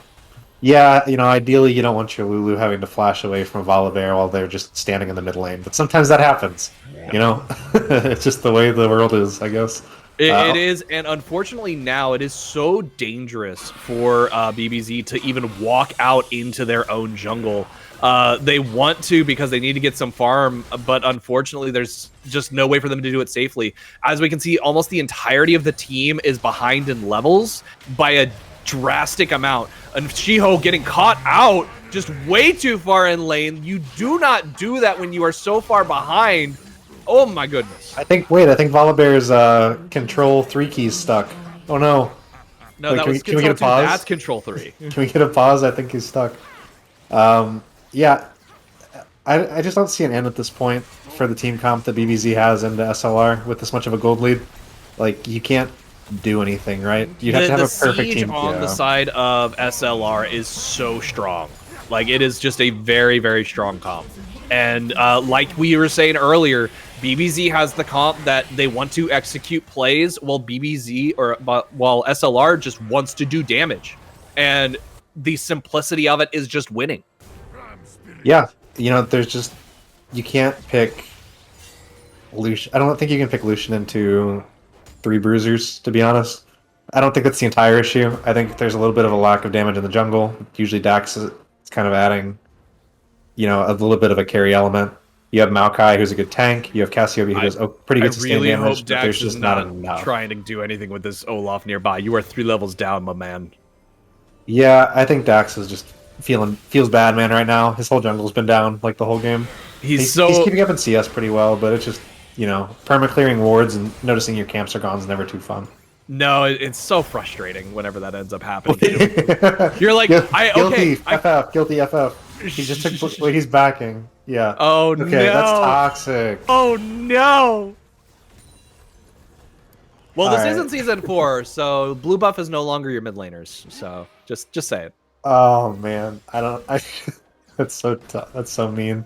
Yeah, ideally you don't want your Lulu having to flash away from a Volibear while they're just standing in the mid lane, but sometimes that happens. It's just the way the world is, I guess. It is, and unfortunately now it is so dangerous for BBZ to even walk out into their own jungle. They want to because they need to get some farm, but unfortunately there's just no way for them to do it safely. As we can see, almost the entirety of the team is behind in levels by a drastic amount. And Shiho getting caught out just way too far in lane. You do not do that when you are so far behind. Oh my goodness. I think Volibear's control 3 keys stuck. Oh no. No, Wait, that was can we control get a 2. pause? That's control 3. Can we get a pause? I think he's stuck. Yeah. I just don't see an end at this point for the team comp that BBZ has into SLR with this much of a gold lead. Like, you can't do anything, right? You have to have a perfect siege team. on the side of SLR is so strong. Like, it is just a very, very strong comp. And like we were saying earlier, BBZ has the comp that they want to execute plays, while while SLR just wants to do damage. And the simplicity of it is just winning. Yeah, there's just you can't pick Lucian. I don't think you can pick Lucian into 3 bruisers, to be honest. I don't think that's the entire issue. I think there's a little bit of a lack of damage in the jungle. Usually Dax is kind of adding, a little bit of a carry element. You have Maokai, who's a good tank. You have Cassiope, who does pretty good sustain really damage. hope But there's Dax just is not not enough. trying to do anything with this Olaf nearby. You are 3 levels down, my man. Yeah, I think Dax is just feels bad, man, right now. His whole jungle's been down like the whole game. He's keeping up in CS pretty well, but it's just perma clearing wards and noticing your camps are gone is never too fun. No, it's so frustrating whenever that ends up happening. You're like, guilty FF. He just took. Wait, he's backing. Yeah. Oh okay, no. That's toxic. Oh no. Well, All this right. isn't season 4, so blue buff is no longer your mid laners. So just say it. Oh man, that's so tough. That's so mean.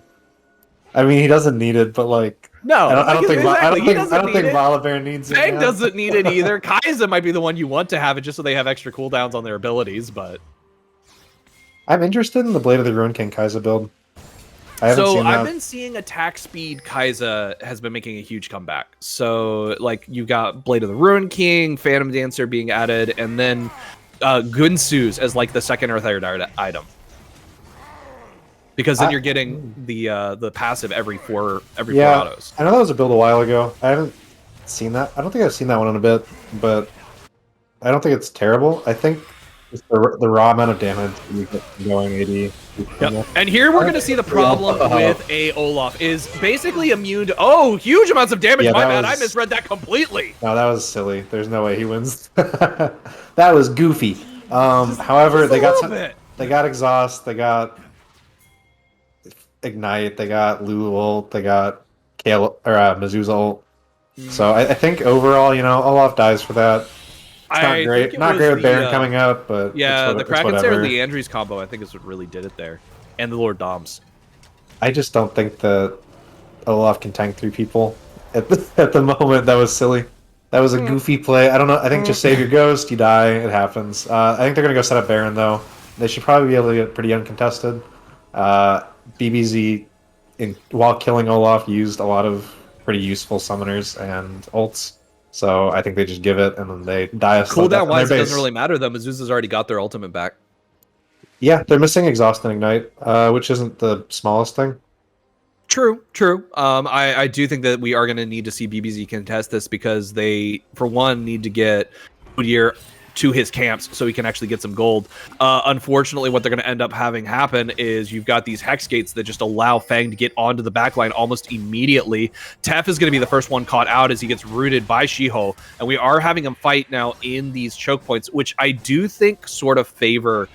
I mean, he doesn't need it, but like, No, I don't think it. Volibear needs it. Fang man. doesn't need it either. Kai'Sa might be the one you want to have it just so they have extra cooldowns on their abilities, but I'm interested in the Blade of the Ruin King Kai'Sa build. I haven't seen that. I've been seeing attack speed. Kai'Sa has been making a huge comeback. So like you got Blade of the Ruin King, Phantom Dancer being added, and then Gunsu's as like the second or third item. Because then you're getting the passive every four autos. I know that was a build a while ago. I haven't seen that. I don't think I've seen that one in a bit, but I don't think it's terrible. I think just the raw amount of damage you get from going AD. Yep. And here we're going to see the problem with a Olaf is basically immune to huge amounts of damage. Yeah, My bad, I misread that completely. No, that was silly. There's no way he wins. That was goofy. However, they got exhaust, they got ignite, they got Lulu ult, they got Mizuza ult. So I think overall, Olaf dies for that. It's not great. Not great with Baron coming up, but yeah, the Kraken Sarah Leandri's combo I think is what really did it there, and the Lord Doms. I just don't think that Olaf can tank 3 people at the moment. That was silly. That was a goofy play. I don't know. I think just save your ghost, you die. It happens. I think they're gonna go set up Baron though. They should probably be able to get pretty uncontested. BBZ, while killing Olaf, used a lot of pretty useful summoners and ults. So I think they just give it and then they die. Cooldown wise, it doesn't really matter though. Mizuza's already got their ultimate back. Yeah, they're missing exhaust and ignite, which isn't the smallest thing. True. I do think that we are going to need to see BBZ contest this because they, for one, need to get Udyr to his camps so he can actually get some gold. Unfortunately, what they're going to end up having happen is you've got these hex gates that just allow Fang to get onto the backline almost immediately. Tef is going to be the first one caught out as he gets rooted by Shiho, and we are having him fight now in these choke points, which I do think sort of favor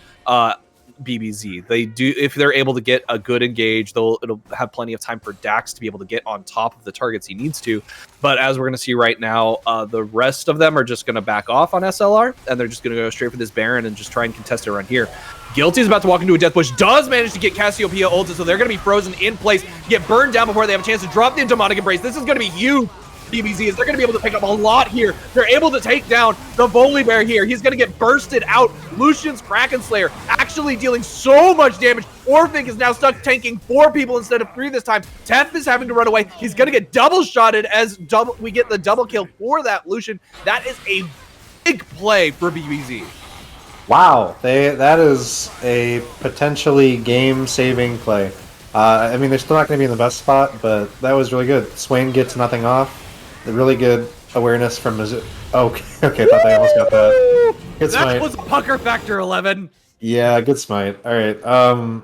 BBZ. They do, if they're able to get a good engage, it'll have plenty of time for Dax to be able to get on top of the targets he needs to. But as we're going to see right now, the rest of them are just going to back off on SLR, and they're just going to go straight for this Baron and just try and contest it around here. Guilty is about to walk into a death push, does manage to get Cassiopeia ulted, so they're going to be frozen in place, get burned down before they have a chance to drop the Demonic Embrace. This is going to be huge. BBZ is they're going to be able to pick up a lot here. They're able to take down the Volibear here. He's going to get bursted out. Lucian's Kraken Slayer actually dealing so much damage. Orphic is now stuck tanking 4 people instead of 3 this time. Tef is having to run away. He's going to get double shotted as we get the double kill for that Lucian. That is a big play for BBZ. Wow, that is a potentially game-saving play. I mean, they're still not going to be in the best spot, but that was really good. Swain gets nothing off. The really good awareness from Mizzou. Okay, I thought they almost got that. Good smite. That was pucker factor 11. Yeah, good smite. All right.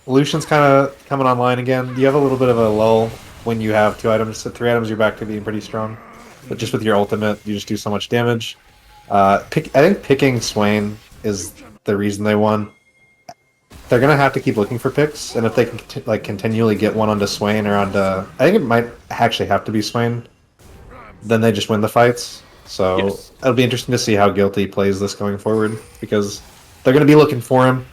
Lucian's kind of coming online again. You have a little bit of a lull when you have 2 items. So 3 items, you're back to being pretty strong. But just with your ultimate, you just do so much damage. I think picking Swain is the reason they won. They're gonna have to keep looking for picks, and if they can continually get one onto Swain or onto, I think it might actually have to be Swain, then they just win the fights. So yes. It'll be interesting to see how Guilty plays this going forward, because they're gonna be looking for him.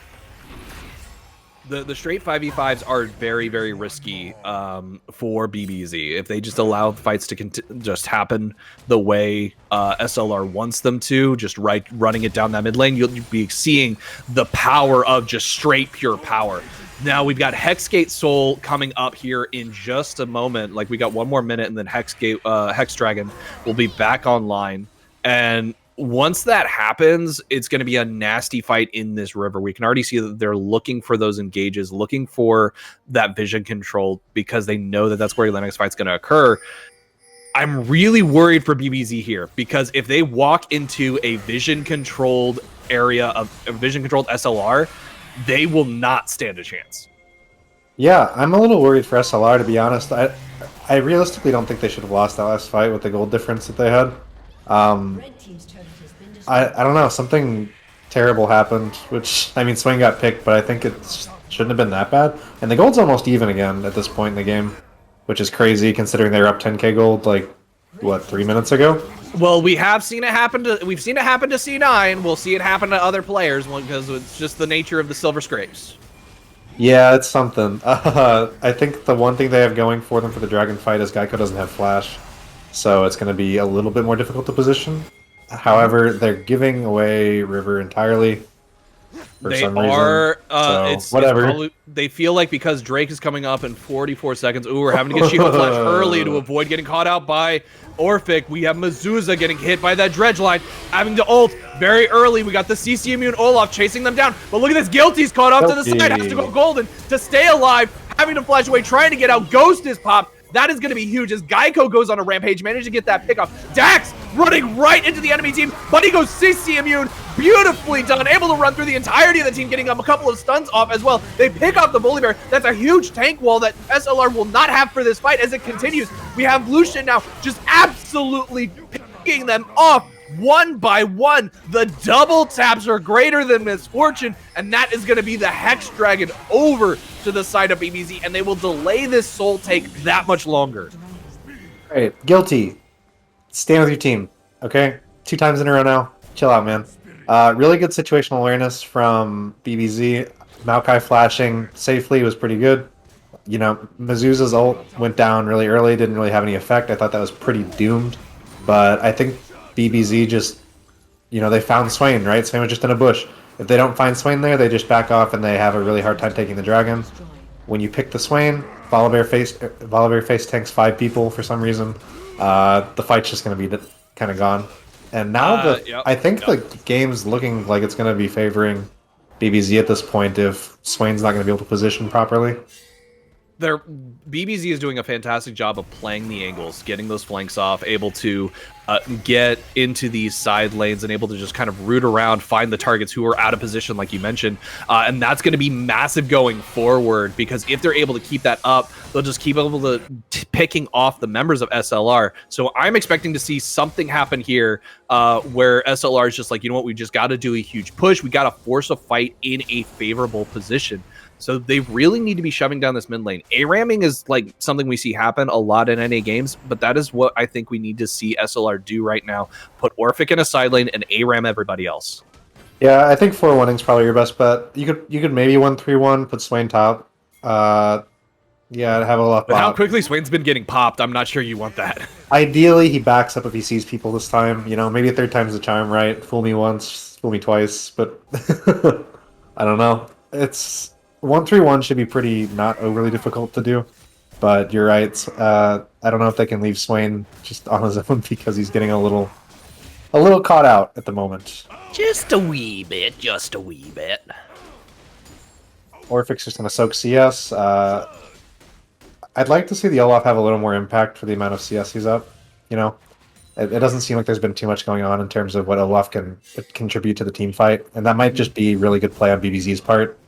The straight 5v5s are very, very risky for BBZ. If they just allow fights to just happen the way SLR wants them to, just running it down that mid lane, you'll be seeing the power of just straight pure power. Now we've got Hexgate Soul coming up here in just a moment. Like, we got 1 more minute, and then Hex Dragon will be back online. And once that happens, it's going to be a nasty fight in this river. We can already see that they're looking for those engages, looking for that vision control, because they know that that's where Lennox fight's going to occur. I'm really worried for BBZ here, because if they walk into a vision-controlled area of a vision-controlled SLR, they will not stand a chance. Yeah, I'm a little worried for SLR, to be honest. I realistically don't think they should have lost that last fight with the gold difference that they had. I don't know, something terrible happened, which, I mean, Swain got picked, but I think it shouldn't have been that bad. And the gold's almost even again at this point in the game, which is crazy considering they were up 10k gold, like, what, 3 minutes ago? Well, we've seen it happen to C9. We'll see it happen to other players, because it's just the nature of the silver scrapes. Yeah, it's something. I think the one thing they have going for them for the dragon fight is Geico doesn't have flash, so it's going to be a little bit more difficult to position. However, they're giving away River entirely for some reason. So, whatever. They feel like because Drake is coming up in 44 seconds, ooh, we're having to get Shield Flash early to avoid getting caught out by Orphic. We have Mezuzah getting hit by that dredge line, having to ult very early. We got the CC immune Olaf chasing them down. But look at this, Guilty's caught off to the side, has to go golden to stay alive, having to flash away, trying to get out. Ghost is popped. That is going to be huge as Geico goes on a rampage, managed to get that pick off. Dax running right into the enemy team, but he goes CC immune. Beautifully done, able to run through the entirety of the team, getting a couple of stuns off as well. They pick off the Volibear. That's a huge tank wall that SLR will not have for this fight as it continues. We have Lucian now just absolutely picking them off one by one. The double taps are greater than misfortune, and that is going to be the Hex Dragon over to the side of BBZ, and they will delay this soul take that much longer. All right, Guilty. Stand with your team, okay? 2 times in a row now. Chill out, man. Really good situational awareness from BBZ. Maokai flashing safely was pretty good. You know, Mezuzah's ult went down really early, didn't really have any effect. I thought that was pretty doomed. But I think BBZ just, you know, they found Swain, right? Swain was just in a bush. If they don't find Swain there, they just back off and they have a really hard time taking the dragon. When you pick the Swain, Volibear face tanks 5 people for some reason. The fight's just going to be kind of gone. And now I think the game's looking like it's going to be favoring BBZ at this point if Swain's not going to be able to position properly. Their BBZ is doing a fantastic job of playing the angles, getting those flanks off, able to get into these side lanes and able to just kind of root around, find the targets who are out of position, like you mentioned. And that's going to be massive going forward, because if they're able to keep that up, they'll just keep able to picking off the members of SLR. So I'm expecting to see something happen here where SLR is just like, you know what, we just got to do a huge push. We got to force a fight in a favorable position. So they really need to be shoving down this mid lane. A-ramming is like something we see happen a lot in NA games, but that is what I think we need to see SLR do right now. Put Orphic in a side lane and A-ram everybody else. Yeah, I think 4-1 is probably your best bet. You could maybe 1-3-1, put Swain top. Yeah, have a lot. But how quickly Swain's been getting popped, I'm not sure you want that. Ideally, he backs up if he sees people this time. You know, maybe a third time's the charm, right? Fool me once, fool me twice, but I don't know. It's 1-3-1 should be pretty not overly difficult to do, but you're right. I don't know if they can leave Swain just on his own because he's getting a little caught out at the moment. Just a wee bit, just a wee bit. Orphic's just going to soak CS. I'd like to see the Olaf have a little more impact for the amount of CS he's up. You know, it doesn't seem like there's been too much going on in terms of what Olaf can contribute to the team fight, and that might just be really good play on BBZ's part.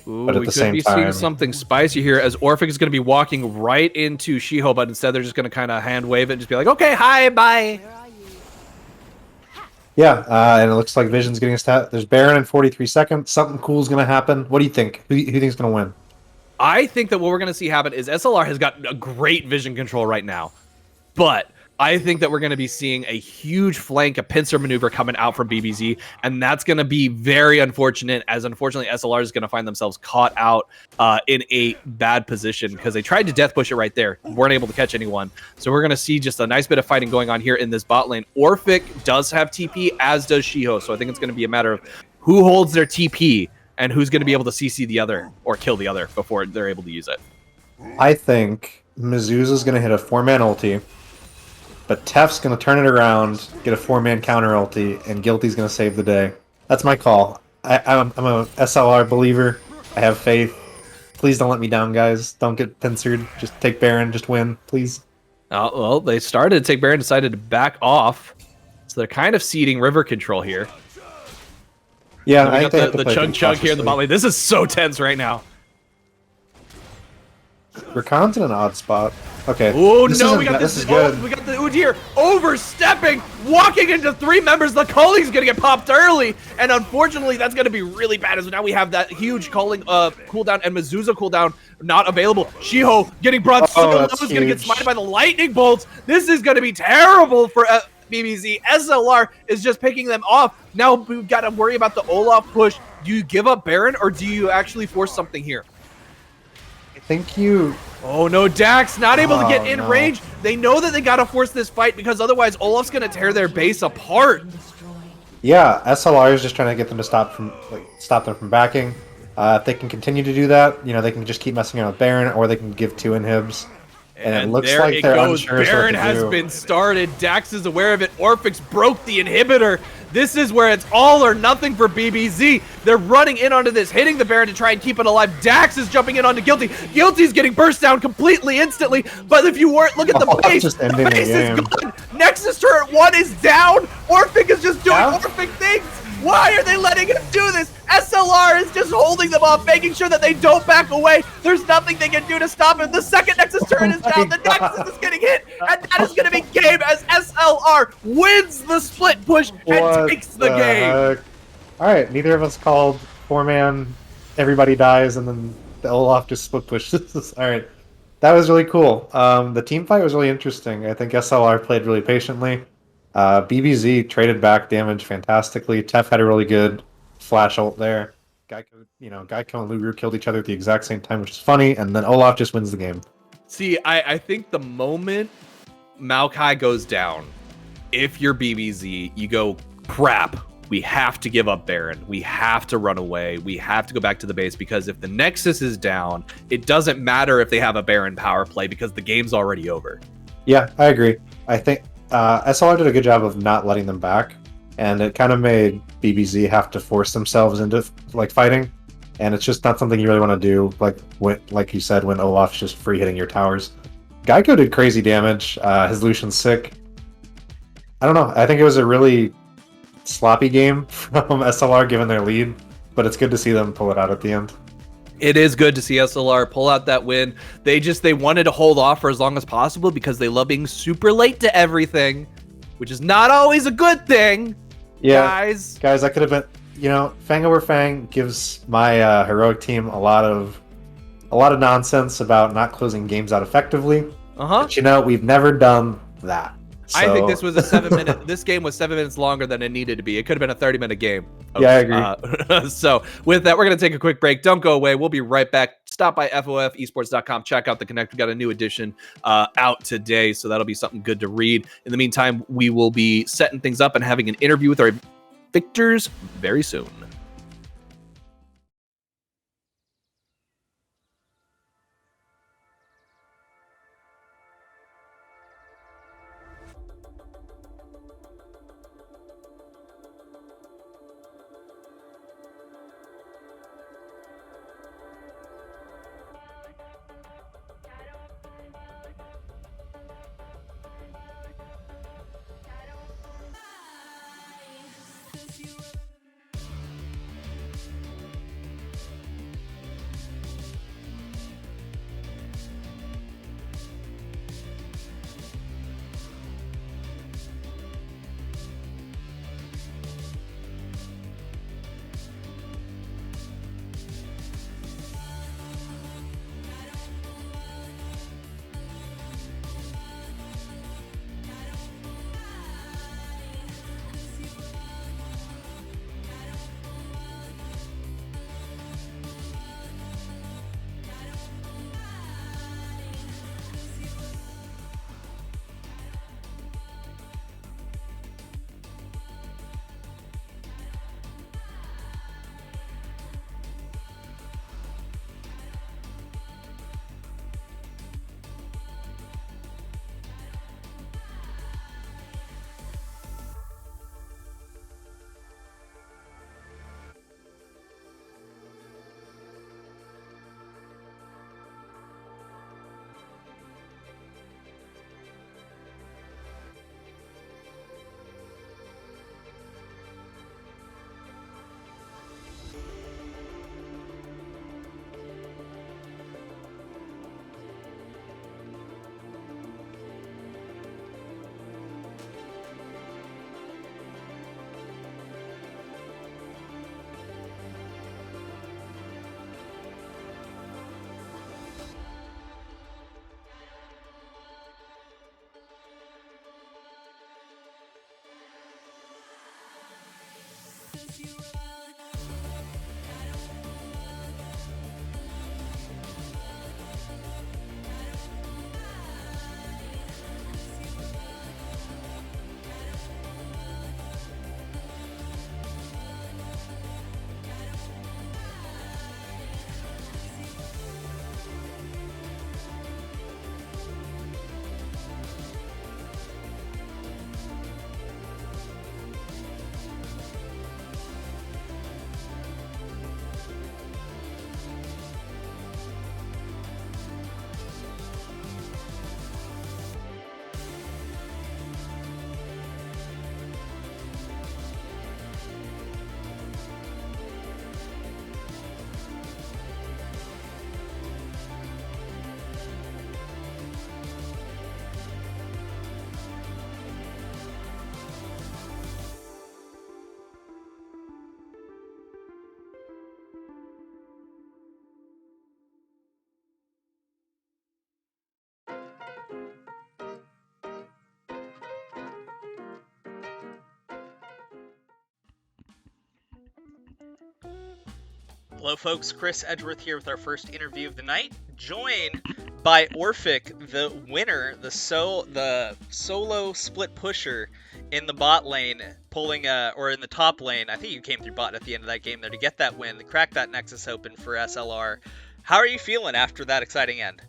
Ooh, but at we the could same be time, seeing something spicy here, as Orphic is going to be walking right into Shiho, but instead they're just going to kind of hand wave it and just be like, okay, hi, bye. Yeah, and it looks like Vision's getting a stat. There's Baron in 43 seconds. Something cool is going to happen. What do you think? Who do you think is going to win? I think that what we're going to see happen is SLR has got a great vision control right now, but I think that we're going to be seeing a huge flank, a pincer maneuver coming out from BBZ, and that's going to be very unfortunate, as unfortunately SLR is going to find themselves caught out in a bad position because they tried to death push it right there, weren't able to catch anyone. So we're going to see just a nice bit of fighting going on here in this bot lane. Orphic does have TP, as does Shiho, so I think it's going to be a matter of who holds their TP and who's going to be able to CC the other or kill the other before they're able to use it. I think Mizzou's going to hit a 4-man ulti, but Tef's going to turn it around, get a 4-man counter ulti, and Guilty's going to save the day. That's my call. I'm a SLR believer. I have faith. Please don't let me down, guys. Don't get pincered. Just take Baron. Just win, please. Well, they started to take Baron, decided to back off. So they're kind of ceding river control here. Yeah, I I got think the chug here in the bot lane. This is so tense right now. Rakan's in an odd spot. Okay. Oh no, isn't we got bad. this. Is good. We got the Udyr overstepping, walking into 3 members. The Colling's gonna get popped early, and unfortunately, that's gonna be really bad. As now we have that huge Calling cooldown and Mezuzah cooldown not available. Shiho getting brought so low, is gonna get smited by the lightning bolts. This is gonna be terrible for BBZ. SLR is just picking them off. Now we've got to worry about the Olaf push. Do you give up Baron, or do you actually force something here? I think you... Oh no, Dax not able to get in range. They know that they gotta force this fight because otherwise Olaf's gonna tear their base apart. Yeah, SLR is just trying to get them to stop them from backing. If they can continue to do that, you know, they can just keep messing around with Baron, or they can give 2 inhibs. And it looks there like it they're goes. unsure as to what Baron to has do. been started. Dax is aware of it. Orphix broke the inhibitor. This is where it's all or nothing for BBZ. They're running in onto this, hitting the Baron to try and keep it alive. Dax is jumping in onto Guilty. Guilty's getting burst down completely instantly. But if you weren't, look at the base. Just The ending the base is game. gone. Nexus turret 1 is down. Orphic is just doing Yeah. Orphic things. Why are they letting him do this? SLR is just holding them off, making sure that they don't back away. There's nothing they can do to stop him. The second Nexus turret is down, the Nexus is getting hit, and that is going to be game as SLR wins the split push and What takes the game. heck? All right, neither of us called 4-man. Everybody dies, and then the Olaf just split pushes. All right, that was really cool. The team fight was really interesting. I think SLR played really patiently. BBZ traded back damage fantastically. Tef had a really good flash ult there. Geico and Lugru killed each other at the exact same time, which is funny. And then Olaf just wins the game. See, I think the moment Maokai goes down, if you're BBZ, you go, crap, we have to give up Baron. We have to run away. We have to go back to the base, because if the Nexus is down, it doesn't matter if they have a Baron power play because the game's already over. Yeah, I agree. I think SLR did a good job of not letting them back, and it kind of made BBZ have to force themselves into fighting. and it's just not something you really want to do. Like you said, when Olaf's just free hitting your towers. Geico did crazy damage. His Lucian's sick. I don't know. I think it was a really sloppy game from SLR given their lead, but it's good to see them pull it out at the end. It is good to see SLR pull out that win. They wanted to hold off for as long as possible because they love being super late to everything, which is not always a good thing. Yeah, guys, that could have been. Fang over Fang gives my heroic team a lot of nonsense about not closing games out effectively. But we've never done that. So... I think this was a 7-minute. This game was 7 minutes longer than it needed to be. It could have been a 30-minute game. Yeah, I agree. So with that, we're going to take a quick break. Don't go away. We'll be right back. Stop by FOFesports.com. Check out the Connect. We got a new edition out today, so that'll be something good to read. In the meantime, we will be setting things up and having an interview with our victors very soon. Hello folks, Chris Edgeworth here with our first interview of the night, joined by Orphic, the winner, the solo split pusher in the bot lane, or in the top lane. I think you came through bot at the end of that game there to get that win, to crack that Nexus open for SLR. How are you feeling after that exciting end?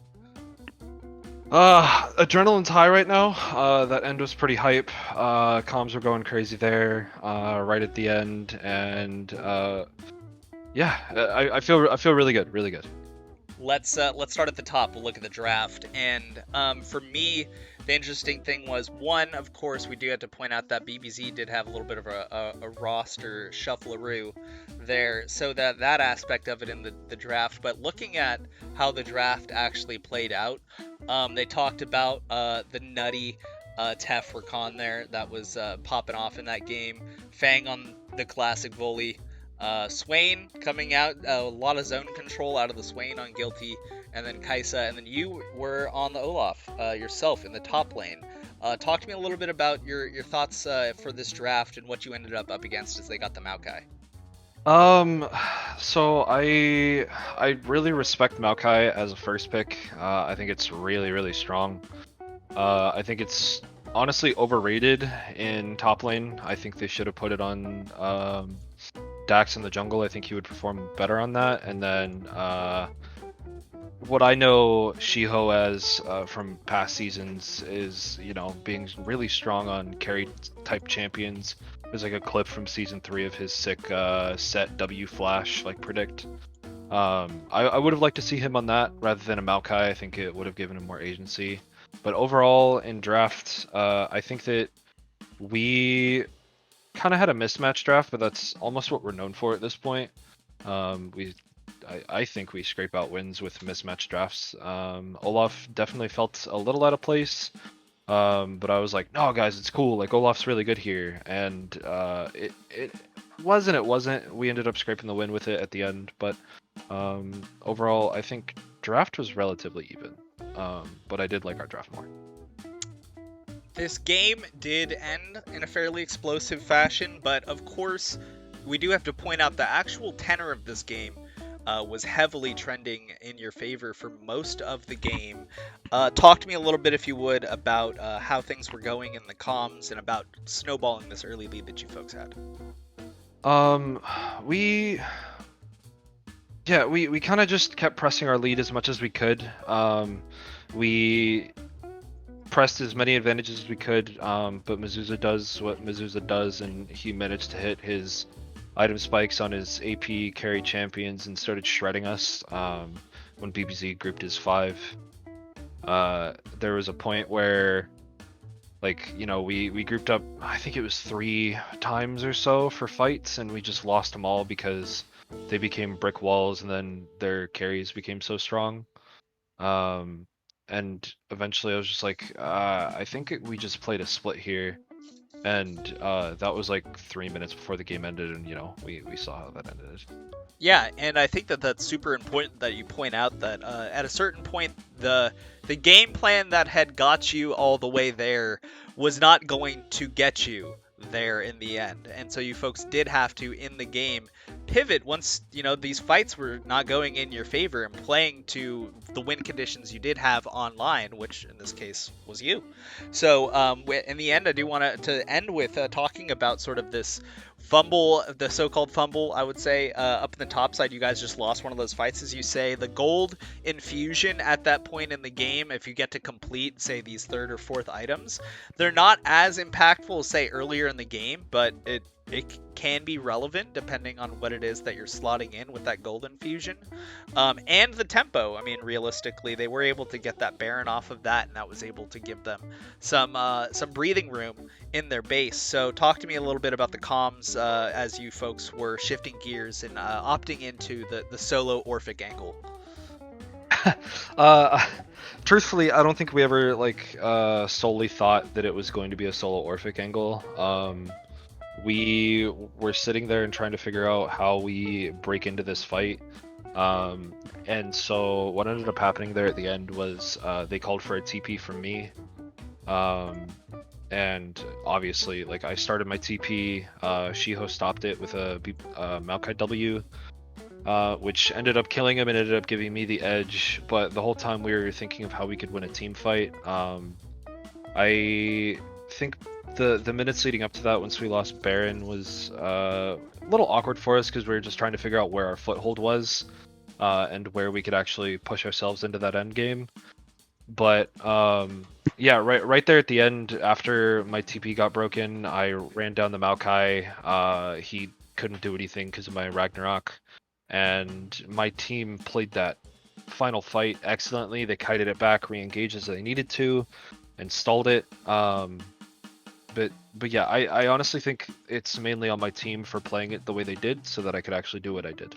Adrenaline's high right now. That end was pretty hype. Comms were going crazy there, right at the end, and Yeah, I feel really good, really good. Let's start at the top. We'll look at the draft, and for me, the interesting thing was, one, of course, we do have to point out that BBZ did have a little bit of a roster shuffleroo there, so that aspect of it in the draft. But looking at how the draft actually played out, they talked about the nutty Tef Rakan there that was popping off in that game, Fang on the classic volley. Swain coming out, a lot of zone control out of the Swain on Guilty, and then Kaisa, and then you were on the Olaf yourself in the top lane. Talk to me a little bit about your thoughts for this draft and what you ended up against as they got the Maokai. So I really respect Maokai as a first pick. I think it's really strong. I think it's honestly overrated in top lane. I think they should have put it on Dax in the jungle. I think he would perform better on that. And then what I know Shiho as from past seasons is, you know, being really strong on carry type champions. There's like a clip from season 3 of his sick set W flash like predict. I would have liked to see him on that rather than a Maokai. I think it would have given him more agency. But overall in draft, I think that we kind of had a mismatch draft, but that's almost what we're known for at this point. I think we scrape out wins with mismatch drafts. Olaf definitely felt a little out of place, but I was like, no guys, it's cool. Like Olaf's really good here, and it wasn't. We ended up scraping the win with it at the end, but overall, I think draft was relatively even. But I did like our draft more. This game did end in a fairly explosive fashion, but of course, we do have to point out the actual tenor of this game was heavily trending in your favor for most of the game. Talk to me a little bit, if you would, about how things were going in the comms and about snowballing this early lead that you folks had. We kind of just kept pressing our lead as much as we could. We pressed as many advantages as we could, but Mizuza does what Mizuza does, and he managed to hit his item spikes on his AP carry champions and started shredding us when BBZ grouped his 5. There was a point where, like, you know, we grouped up, I think it was 3 times or so for fights, and we just lost them all because they became brick walls and then their carries became so strong. And eventually I was just like, I think we just played a split here. And that was like 3 minutes before the game ended, and you know, we saw how that ended. Yeah, and I think that that's super important that you point out that at a certain point, the game plan that had got you all the way there was not going to get you there in the end. And so you folks did have to, in the game, pivot once, you know, these fights were not going in your favor and playing to the win conditions you did have online, which in this case was you. So in the end, I do want to end with talking about sort of this fumble, the so-called fumble, I would say, up in the top side. You guys just lost one of those fights, as you say. The gold infusion at that point in the game, if you get to complete, say, these 3rd or 4th items, they're not as impactful, say, earlier in the game, but it can be relevant depending on what it is that you're slotting in with that gold infusion. And the tempo, I mean, realistically, they were able to get that Baron off of that, and that was able to give them some breathing room in their base. So talk to me a little bit about the comms as you folks were shifting gears and opting into the solo Orphic angle. Truthfully, I don't think we ever solely thought that it was going to be a solo Orphic angle. We were sitting there and trying to figure out how we break into this fight. And so what ended up happening there at the end was they called for a TP from me. And obviously, like, I started my TP, Shiho stopped it with a Maokai W, which ended up killing him and ended up giving me the edge. But the whole time we were thinking of how we could win a team fight. I think the minutes leading up to that, once we lost Baron, was a little awkward for us because we were just trying to figure out where our foothold was and where we could actually push ourselves into that end game. But yeah, right there at the end, after my TP got broken, I ran down the Maokai. He couldn't do anything because of my Ragnarok. and my team played that final fight excellently. They kited it back, re-engaged as they needed to, and stalled it. But yeah, I honestly think it's mainly on my team for playing it the way they did, so that I could actually do what I did.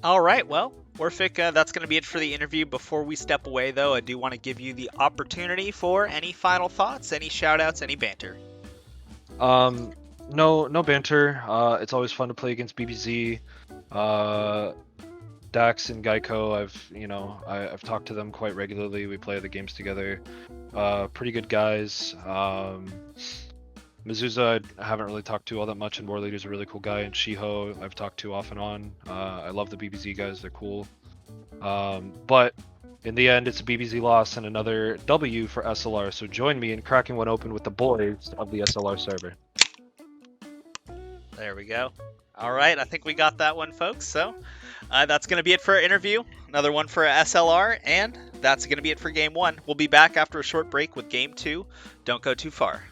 All right, well, Orphic, that's going to be it for the interview. Before we step away, though, I do want to give you the opportunity for any final thoughts, any shout-outs, any banter. No banter. It's always fun to play against BBZ. Dax and Geico, I've talked to them quite regularly. We play the games together. Pretty good guys. Mizuza, I haven't really talked to all that much, and War Leader's a really cool guy, and Shiho, I've talked to off and on. I love the BBZ guys, they're cool. But in the end, it's a BBZ loss and another W for SLR, so join me in cracking one open with the boys of the SLR server. There we go. All right, I think we got that one, folks. So that's going to be it for our interview. Another one for SLR, and that's going to be it for Game 1. We'll be back after a short break with Game 2. Don't go too far.